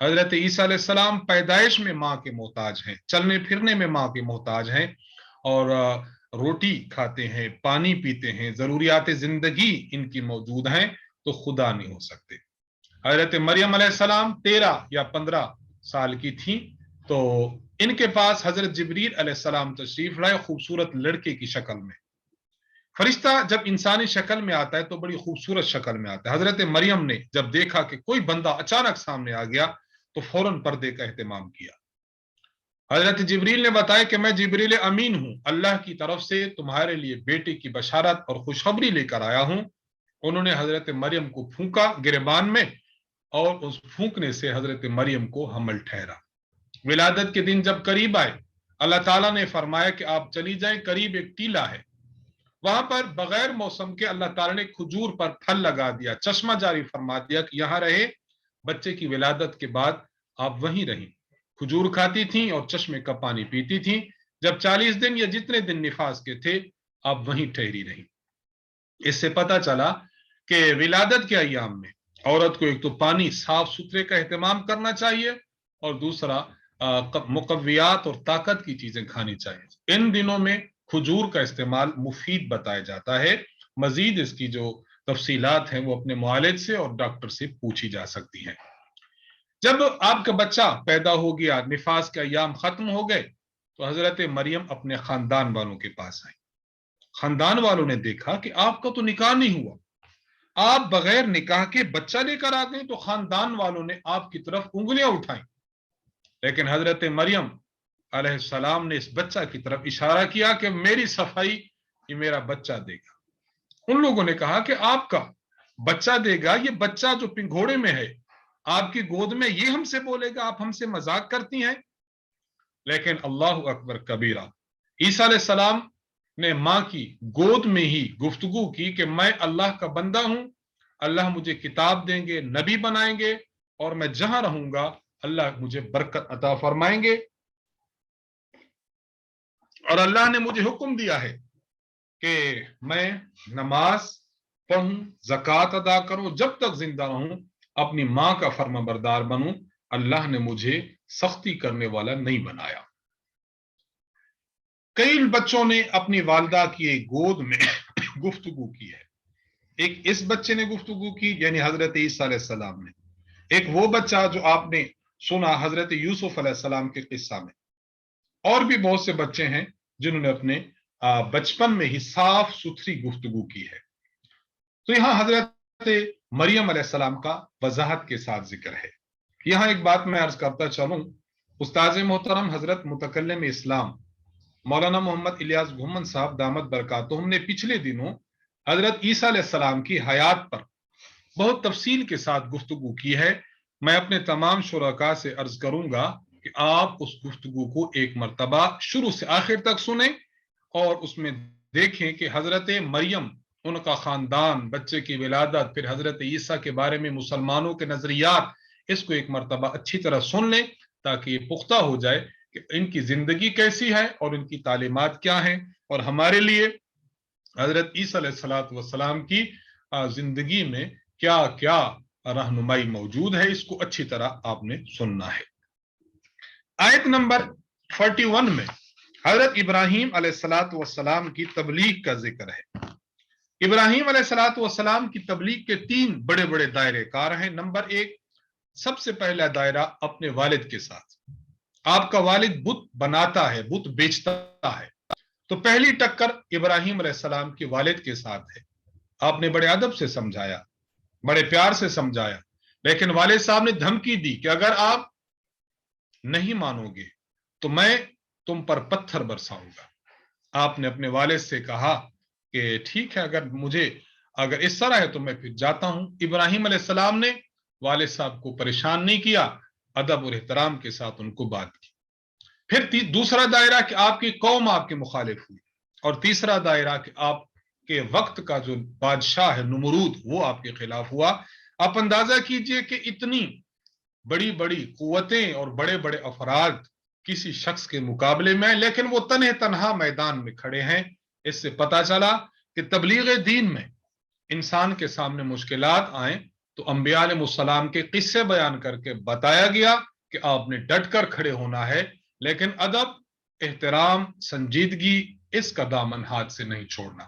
حضرت عیسیٰ علیہ السلام پیدائش میں ماں کے محتاج ہیں، چلنے پھرنے میں ماں کے محتاج ہیں، اور روٹی کھاتے ہیں، پانی پیتے ہیں، ضروریات زندگی ان کی موجود ہیں، تو خدا نہیں ہو سکتے۔ حضرت مریم علیہ السلام 13 یا 15 سال کی تھیں تو ان کے پاس حضرت جبریل علیہ السلام تشریف لائے خوبصورت لڑکے کی شکل میں۔ فرشتہ جب انسانی شکل میں آتا ہے تو بڑی خوبصورت شکل میں آتا ہے۔ حضرت مریم نے جب دیکھا کہ کوئی بندہ اچانک سامنے آ گیا تو فوراً پردے کا اہتمام کیا، حضرت جبریل نے بتایا کہ میں جبریل امین ہوں، اللہ کی طرف سے تمہارے لیے بیٹے کی بشارت اور خوشخبری لے کر آیا ہوں۔ انہوں نے حضرت مریم کو پھونکا گریبان میں، اور اس پھونکنے سے حضرت مریم کو حمل ٹھہرا۔ ولادت کے دن جب قریب آئے، اللہ تعالیٰ نے فرمایا کہ آپ چلی جائیں، قریب ایک ٹیلا ہے، وہاں پر بغیر موسم کے اللہ تعالیٰ نے کھجور پر پھل لگا دیا، چشمہ جاری فرما دیا کہ یہاں رہے، بچے کی ولادت کے بعد آپ وہیں رہیں۔ کھجور کھاتی تھیں اور چشمے کا پانی پیتی تھیں۔ جب 40 دن یا جتنے دن نفاس کے تھے، آپ وہیں ٹھہری رہیں۔ اس سے پتہ چلا کہ ولادت کے ایام میں عورت کو ایک تو پانی صاف ستھرے کا اہتمام کرنا چاہیے، اور دوسرا مقویات اور طاقت کی چیزیں کھانی چاہیے۔ ان دنوں میں کھجور کا استعمال مفید بتایا جاتا ہے۔ مزید اس کی جو تفصیلات ہیں وہ اپنے معالج سے اور ڈاکٹر سے پوچھی جا سکتی ہیں۔ جب آپ کا بچہ پیدا ہو گیا، نفاس کے ایام ختم ہو گئے، تو حضرت مریم اپنے خاندان والوں کے پاس آئیں۔ خاندان والوں نے دیکھا کہ آپ کا تو نکاح نہیں ہوا، آپ بغیر نکاح کے بچہ لے کر آ گئے، تو خاندان والوں نے آپ کی طرف انگلیاں اٹھائیں۔ لیکن حضرت مریم علیہ السلام نے اس بچہ کی طرف اشارہ کیا کہ میری صفائی یہ میرا بچہ دے گا۔ ان لوگوں نے کہا کہ آپ کا بچہ دے گا، یہ بچہ جو پنگھوڑے میں ہے آپ کی گود میں، یہ ہم سے بولے گا، آپ ہم سے مذاق کرتی ہیں؟ لیکن اللہ اکبر کبیرہ، عیسیٰ علیہ السلام نے ماں کی گود میں ہی گفتگو کی کہ میں اللہ کا بندہ ہوں، اللہ مجھے کتاب دیں گے، نبی بنائیں گے، اور میں جہاں رہوں گا اللہ مجھے برکت عطا فرمائیں گے، اور اللہ نے مجھے حکم دیا ہے کہ میں نماز پڑھوں، زکوٰۃ ادا کروں، جب تک زندہ رہوں اپنی ماں کا فرما بردار بنوں۔ اللہ نے مجھے سختی کرنے والا نہیں بنایا۔ کئی بچوں نے اپنی والدہ کی گود میں گفتگو کی ہے۔ ایک اس بچے نے گفتگو کی، یعنی حضرت عیسیٰ علیہ السلام نے۔ ایک وہ بچہ جو آپ نے سنا حضرت یوسف علیہ السلام کے قصہ میں۔ اور بھی بہت سے بچے ہیں جنہوں نے اپنے بچپن میں ہی صاف ستھری گفتگو کی ہے۔ تو یہاں حضرت مریم علیہ السلام کا وضاحت کے ساتھ ذکر ہے۔ یہاں ایک بات میں عرض کرتا چلوں، استاذ محترم حضرت متکلم اسلام مولانا محمد الیاس گھمن صاحب دامت برکاتہم نے پچھلے دنوں حضرت عیسیٰ علیہ السلام کی حیات پر بہت تفصیل کے ساتھ گفتگو کی ہے۔ میں اپنے تمام شرکاء سے عرض کروں گا کہ آپ اس گفتگو کو ایک مرتبہ شروع سے آخر تک سنیں، اور اس میں دیکھیں کہ حضرت مریم، ان کا خاندان، بچے کی ولادت، پھر حضرت عیسیٰ کے بارے میں مسلمانوں کے نظریات، اس کو ایک مرتبہ اچھی طرح سن لیں تاکہ یہ پختہ ہو جائے کہ ان کی زندگی کیسی ہے اور ان کی تعلیمات کیا ہیں، اور ہمارے لیے حضرت عیسیٰ علیہ السلام کی زندگی میں کیا کیا رہنمائی موجود ہے، اس کو اچھی طرح آپ نے سننا ہے۔ آیت نمبر 41 میں حضرت ابراہیم علیہ السلام کی تبلیغ کا ذکر ہے۔ ابراہیم علیہ السلام کی تبلیغ کے 3 بڑے بڑے دائرے کار ہیں۔ نمبر 1، سب سے پہلا دائرہ اپنے والد کے ساتھ۔ آپ کا والد بت بناتا ہے، بت بیچتا ہے، تو پہلی ٹکر ابراہیم علیہ السلام کے والد کے ساتھ ہے۔ آپ نے بڑے ادب سے سمجھایا، بڑے پیار سے سمجھایا، لیکن والد صاحب نے دھمکی دی کہ اگر آپ نہیں مانو گے تو میں تم پر پتھر برساؤں گا۔ آپ نے اپنے والد سے کہا کہ ٹھیک ہے، اگر اس طرح ہے تو میں پھر جاتا ہوں۔ ابراہیم علیہ السلام نے والد صاحب کو پریشان نہیں کیا، ادب اور احترام کے ساتھ ان کو بات کی۔ پھر دوسرا دائرہ کہ آپ کی قوم آپ کے مخالف ہوئی، اور تیسرا دائرہ کہ آپ کے وقت کا جو بادشاہ ہے نمرود، وہ آپ کے خلاف ہوا۔ آپ اندازہ کیجئے کہ اتنی بڑی بڑی قوتیں اور بڑے بڑے افراد کسی شخص کے مقابلے میں، لیکن وہ تنہا میدان میں کھڑے ہیں۔ اس سے پتا چلا کہ تبلیغ دین میں انسان کے سامنے مشکلات آئیں تو انبیاء علیہ السلام کے قصے بیان کر کے بتایا گیا کہ آپ نے ڈٹ کر کھڑے ہونا ہے، لیکن ادب، احترام، سنجیدگی، اس کا دامن ہاتھ سے نہیں چھوڑنا۔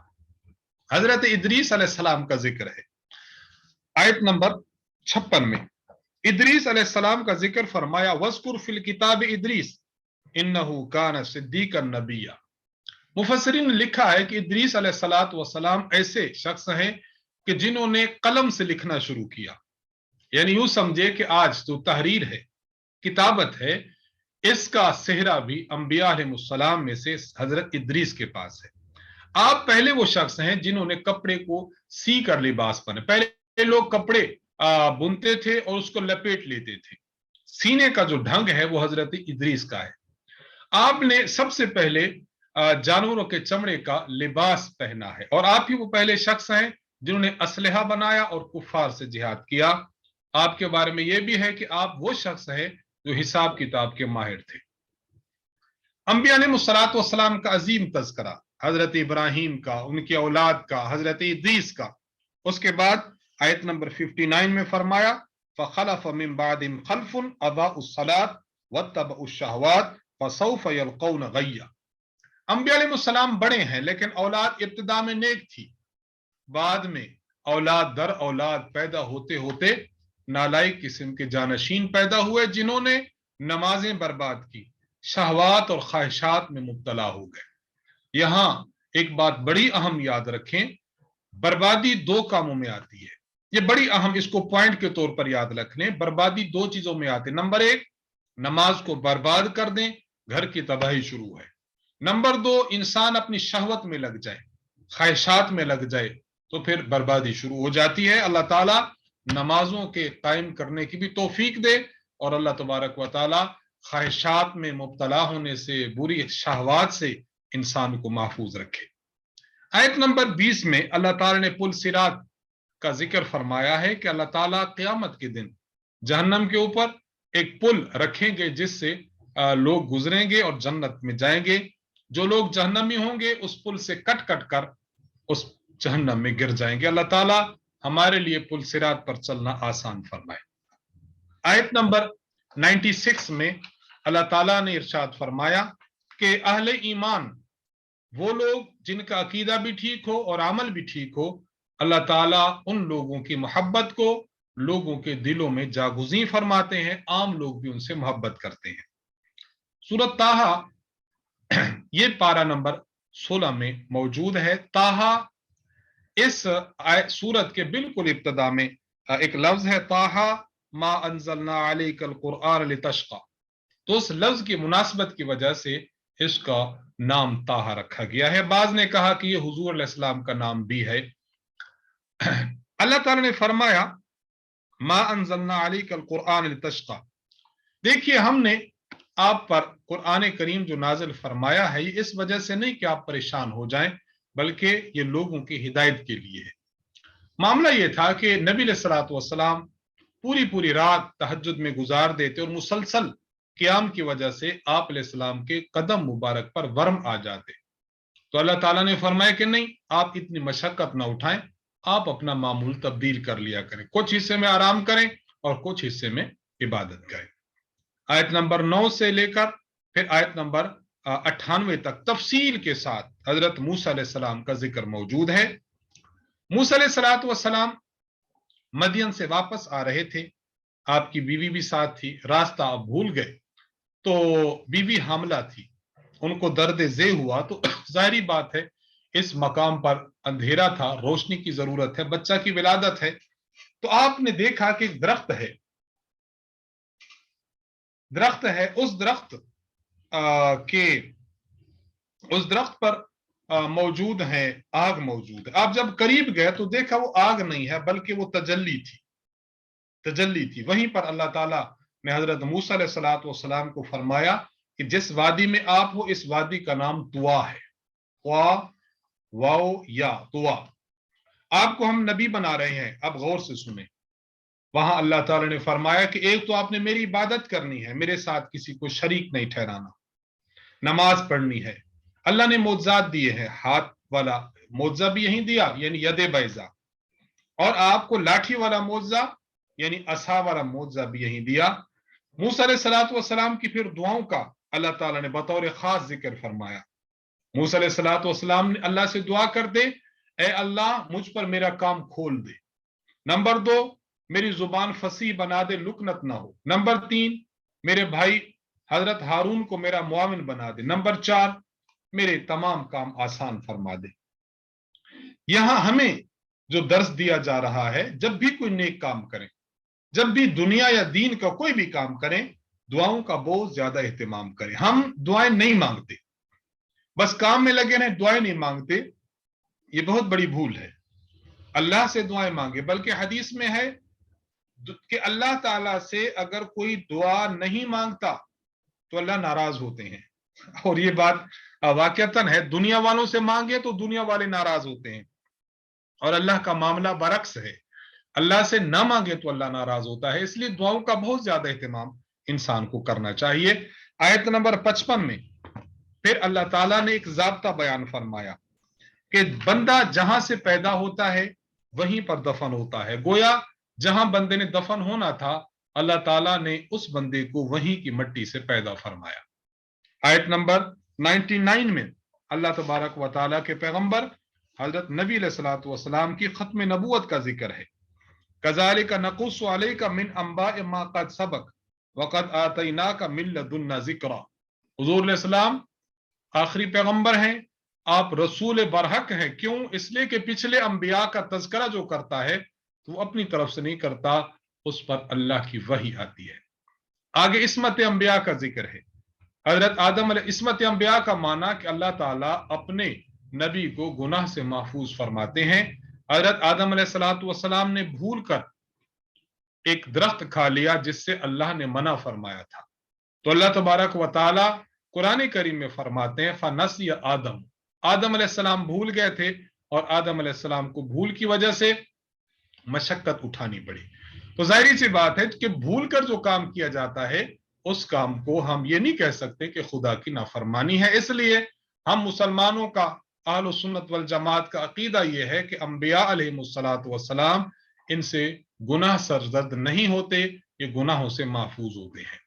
حضرت ادریس علیہ السلام کا ذکر ہے آیت نمبر 56 میں۔ ادریس علیہ السلام کا ذکر فرمایا، وَاذْكُرْ فِي الْكِتَابِ ادریس إِنَّهُ كَانَ صِدِّيقًا نَبِيًّا۔ مفسرین نے لکھا ہے کہ ادریس علیہ السلام ایسے شخص ہیں کہ جنہوں نے قلم سے لکھنا شروع کیا، یعنی یوں سمجھے کہ آج تو تحریر ہے، کتابت ہے، اس کا सेहरा भी अंबिया अलैहिस्सलाम में से हजरत इद्रीस के पास है। आप पहले वो शख्स हैं जिन्होंने कपड़े को सी कर लिबास पहने। पहले लोग कपड़े बुनते थे और उसको लपेट लेते थे। सीने का जो ढंग है वो हजरत इद्रीस का है। आपने सबसे पहले जानवरों के चमड़े का लिबास पहना है और आप ही वो पहले शख्स हैं जिन्होंने असलहा बनाया और कुफार से जिहाद किया। आपके बारे में यह भी है कि आप वो शख्स हैं जो हिसाब किताब के माहिर थे। अंबिया ने मुस्सलात वस्सलाम का अजीम तज़किरा, हजरत इब्राहिम का, उनकी औलाद का, हजरत इद्रीस का। उसके बाद आयत नंबर 59 में फरमाया फ़ख़लफ़ मिन बादिहिम ख़ल्फ़ुन अज़ाउस सलात वत्तबउश शहवात फसौफ़ यल्क़ौन ग़य्या। अंबिया अलैहिस्सलाम बड़े हैं लेकिन औलाद इब्तिदा में नेक थी, बाद में औलाद दर औलाद पैदा होते होते नालायक किस्म के जानशीन पैदा हुए जिन्होंने नमाजें बर्बाद की, शहवात और ख्वाहिशात में मुब्तला हो गए। यहां एक बात बड़ी अहम याद रखें, बर्बादी दो कामों में आती है। ये बड़ी अहम, इसको पॉइंट के तौर पर याद रखने, बर्बादी दो चीजों में आती है। नंबर एक, नमाज को बर्बाद कर दें, घर की तबाही शुरू है। नंबर दो, इंसान अपनी शहवत में लग जाए, ख्वाहिशात में लग जाए, तो फिर बर्बादी शुरू हो जाती है। अल्लाह ताला नमाजों के कायम करने की भी तौफीक दे और अल्लाह तबारक व ताला ख्वाहिशात में मुब्तला होने से, बुरी शहवात से इंसान को महफूज रखे। आयत नंबर 20 में अल्लाह ताला ने पुल सिरात का जिक्र फरमाया है कि अल्लाह ताला क़यामत के दिन जहन्नम के ऊपर एक पुल रखेंगे जिससे लोग गुजरेंगे और जन्नत में जाएंगे। जो लोग जहन्नमी होंगे उस पुल से कट कट कर उस जहन्नम में गिर जाएंगे। अल्लाह ताला हमारे लिए पुल सिरात पर चलना आसान फरमाए। आयत नंबर 96 में अल्लाह ताला ने इरशाद फरमाया कि अहले ईमान वो लोग जिनका अकीदा भी ठीक हो और अमल भी ठीक हो, अल्लाह ताला उन लोगों की मोहब्बत को लोगों के दिलों में जागुज़ी फरमाते हैं, आम लोग भी उनसे मोहब्बत करते हैं। सूरत ताहा ये पारा नंबर 16 में मौजूद है। ताहा इस सूरत के बिल्कुल इब्तदा में एक लफ्ज है ताहा मा अंज़लना अलैकल कुरआन लितश्क़ा, तो उस लफ्ज की मुनासबत की वजह से इसका नाम ताहा रखा गया है। बाज ने कहा कि यह हुजूर अलैहिस्सलाम का नाम भी है। अल्लाह ताला ने फरमाया मा अंज़लना अलैकल कुरआन लितश्क़ा, देखिए हमने आप पर कुरान करीम जो नाजिल फरमाया है ये इस वजह से नहीं कि आप परेशान हो जाएं, बल्कि ये लोगों की हिदायत के लिए है। मामला ये था कि नबी अलैहिस्सलातु वस्सलाम पूरी पूरी रात तहज्जुद में गुजार देते और मुसलसल क़याम की वजह से आप अलैहिस्सलाम के कदम मुबारक पर वर्म आ जाते। तो अल्लाह ताला ने फरमाया कि नहीं, आप इतनी मशक्कत ना उठाएं, आप अपना मामूल तब्दील कर लिया करें, कुछ हिस्से में आराम करें और कुछ हिस्से में इबादत करें। आयत नंबर 9 से लेकर फिर आयत नंबर 98 तक तफसील के साथ हजरत मूसा अलैहिस्सलाम का जिक्र मौजूद है। मूसा अलैहिस्सलातु वस्सलाम मदियन से वापस आ रहे थे, आपकी बीवी भी साथ थी। रास्ता आप भूल गए तो बीवी हामला थी, उनको दर्द जे हुआ, तो जाहिर बात है इस मकाम पर अंधेरा था, रोशनी की जरूरत है, बच्चा की विलादत है। तो आपने देखा कि एक दरख्त है, उस दरख्त पर मौजूद है, आग मौजूद है। आप जब करीब गए तो देखा वो आग नहीं है बल्कि वो तजल्ली थी। वहीं पर अल्लाह ताला ने हजरत मूसा अलैहिस्सलातु वस्सलाम को फरमाया कि जिस वादी में आप हो इस वादी का नाम तुआ है, वाओ या तुआ। आपको हम नबी बना रहे हैं, अब गौर से सुने। वहां अल्लाह ताला ने फरमाया कि एक तो आपने मेरी इबादत करनी है, मेरे साथ किसी को शरीक नहीं ठहराना, नमाज पढ़नी है। अल्लाह ने मोज़ात दिए हैं, हाथ वाला मोज़ा भी यही दिया यानी यदे बैजा, और आपको लाठी वाला मोज़ा यानी असा वाला मोज़ा भी यही दिया। मूसा अलैहिस्सलातु वस्सलाम की फिर दुआओं का अल्लाह ताला ने बतौर खास जिक्र फरमाया। मूसा अलैहिस्सलातु वस्सलाम ने अल्लाह से दुआ कर दे, ए अल्लाह मुझ पर मेरा काम खोल दे। नंबर 2, मेरी जुबान फसी बना दे, लुकनत ना हो। नंबर 3, मेरे भाई हजरत हारून को मेरा मुआविन बना दे। नंबर 4, मेरे तमाम काम आसान फरमा दे। यहां हमें जो दर्स दिया जा रहा है, जब भी कोई नेक काम करें, जब भी दुनिया या दीन का कोई भी काम करें, दुआओं का बहुत ज्यादा एहतमाम करें। हम दुआएं नहीं मांगते, बस काम में लगे रहें, दुआएं नहीं मांगते, ये बहुत बड़ी भूल है। अल्लाह से दुआएं मांगे, बल्कि हदीस में है कि अल्लाह ताला से अगर कोई दुआ नहीं मांगता तो अल्लाह नाराज होते हैं। और ये बात वाकयातन है, दुनिया वालों से मांगे तो दुनिया वाले नाराज होते हैं, और अल्लाह का मामला बरक्स है, अल्लाह से ना मांगे तो अल्लाह नाराज होता है। इसलिए दुआओं का बहुत ज्यादा एहतमाम इंसान को करना चाहिए। आयत नंबर 55 में फिर अल्लाह ताला ने एक ज़ाब्ता बयान फरमाया कि बंदा जहां से पैदा होता है वहीं पर दफन होता है। गोया जहां बंदे ने दफन होना था, अल्लाह ताला ने उस बंदे को वहीं की मिट्टी से पैदा फरमाया। आयत नंबर 99 में अल्लाह तबारक व तआला के पैगंबर हजरत नबी अलैहिस्सलातु वस्सलाम की खत्म नबूवत का जिक्र है। कज़ालिका नक़ुस्सु अलैका मिन अंबाइ मा क़द सबक व क़द आतैनाका मिन लदुन्ना ज़िक्रा। हुज़ूर अलैहिस्सलाम आखिरी पैगंबर हैं, आप रसूल बरहक हैं। क्यों? इसलिए कि पिछले अंबिया का तज़किरा जो करता है तो वो अपनी तरफ से नहीं करता, उस पर अल्लाह की वही आती है। आगे इस्मत अंबिया का जिक्र है। हजरत आदम इस्मत अंबिया का माना कि अल्लाह ताला अपने नबी को गुनाह से महफूज फरमाते हैं। हजरत आदम अलैहिस्सलाम ने भूल कर एक दरख्त खा लिया जिससे अल्लाह ने मना फरमाया था, तो अल्लाह तबारक व तआला कुरान करीम में फरमाते हैं फनसिय आदम, आदम अलैहिस्सलाम भूल गए थे और आदम अलैहिस्सलाम को भूल की वजह से मशक्कत उठानी पड़ी। तो जाहिर सी बात है कि भूल कर जो काम किया जाता है उस काम को हम ये नहीं कह सकते कि खुदा की नाफरमानी है। इसलिए हम मुसलमानों का, अहल सुन्नत वल जमात का अकीदा यह है कि अंबिया अलैहिमुस्सलातु वस्सलाम इनसे गुनाह सरजद नहीं होते, ये गुनाहों से महफूज होते हैं।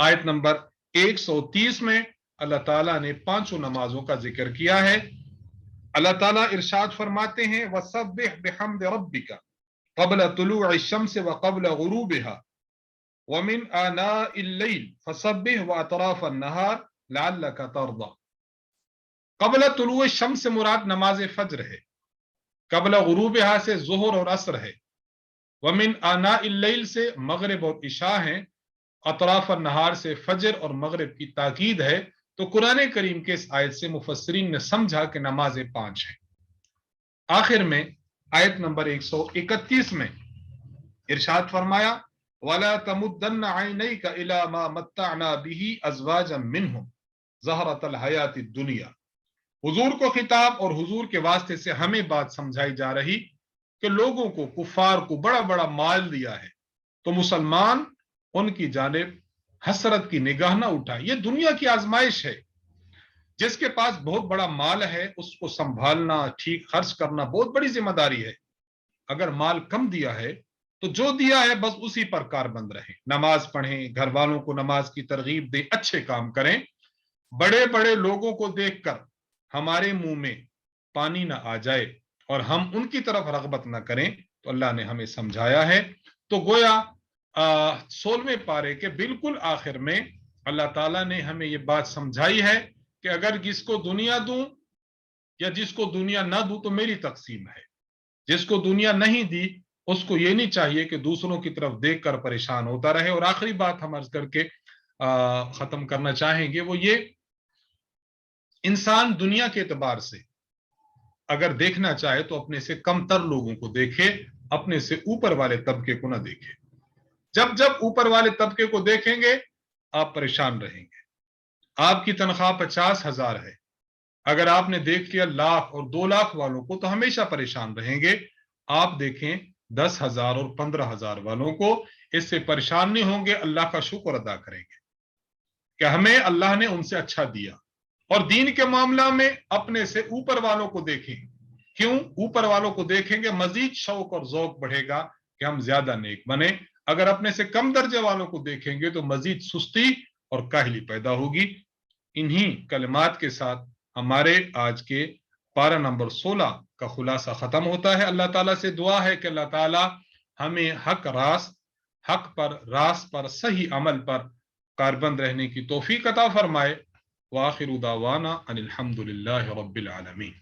आयत नंबर 130 में अल्लाह ताला ने पांचों नमाजों का जिक्र किया है। अल्लाह ताला इरशाद फरमाते हैं वसब्बिह बिहम्दि रब्बिका क़ब्ल तुलूइ शम्स व क़ब्ल गुरूबिहा व मिन आनाइल लैल फसब्बिह व अतराफ अन्नहार लअल्लका तर्दा। क़ब्ल तुलूइ शम्स से मुराद नमाज फज्र है, क़ब्ल गुरूबिहा से ज़ुहर और असर है, व मिन आनाइल लैल से मगरिब और इशा है, अतराफ अन्नहार से फजर और मगरिब की ताकीद है। तो कुरान करीम के इस आयत से मुफस्सिरीन ने समझा कि नमाजें 5 हैं। आखिर में आयत नंबर 131 में इरशाद फरमाया वला तमुद्दन्न ऐनैका इला मा मत्तअना बिही अज़वाजम मिनहुम ज़हरतल हयातिद दुनिया। हुजूर को खिताब और हुजूर के वास्ते से हमें बात समझाई जा रही कि लोगों को, कुफार को बड़ा बड़ा माल दिया है, तो मुसलमान उनकी जानिब हसरत की निगाह ना उठाए। ये दुनिया की आजमाइश है। जिसके पास बहुत बड़ा माल है उसको संभालना, ठीक खर्च करना बहुत बड़ी जिम्मेदारी है। अगर माल कम दिया है तो जो दिया है बस उसी पर कारबंद रहें, नमाज पढ़ें, घर वालों को नमाज की तरगीब दें, अच्छे काम करें। बड़े बड़े लोगों को देखकर हमारे मुंह में पानी ना आ जाए और हम उनकी तरफ रगबत ना करें, तो अल्लाह ने हमें समझाया है। तो गोया 16वें पारे के बिल्कुल आखिर में अल्लाह ताला ने हमें ये बात समझाई है कि अगर जिसको दुनिया दूं या जिसको दुनिया ना दूं तो मेरी तकसीम है। जिसको दुनिया नहीं दी उसको ये नहीं चाहिए कि दूसरों की तरफ देखकर परेशान होता रहे। और आखिरी बात हम अर्ज करके खत्म करना चाहेंगे, वो ये, इंसान दुनिया के एतबार से अगर देखना चाहे तो अपने से कमतर लोगों को देखे, अपने से ऊपर वाले तबके को ना देखे। जब जब ऊपर वाले तबके को देखेंगे आप परेशान रहेंगे। आपकी तनख्वाह 50,000 है, अगर आपने देख लिया लाख और 2 लाख वालों को तो हमेशा परेशान रहेंगे। आप देखें 10,000 और 15,000 वालों को, इससे परेशान नहीं होंगे, अल्लाह का शुक्र अदा करेंगे कि हमें अल्लाह ने उनसे अच्छा दिया। और दीन के मामला में अपने से ऊपर वालों को देखें। क्यों? ऊपर वालों को देखेंगे मजीद शौक और ज़ौक बढ़ेगा कि हम ज्यादा नेक बने। अगर अपने से कम दर्जे वालों को देखेंगे तो मजीद सुस्ती और काहली पैदा होगी। इन्हीं कलिमात के साथ हमारे आज के पारा नंबर 16 का खुलासा खत्म होता है। अल्लाह ताला से दुआ है कि अल्लाह ताला हमें हक पर रास पर सही अमल पर कारबंद रहने की तौफीक अता फरमाए। व आखिरु दावाना अनिल हम्दुलिल्लाहि रब्बिल आलमीन।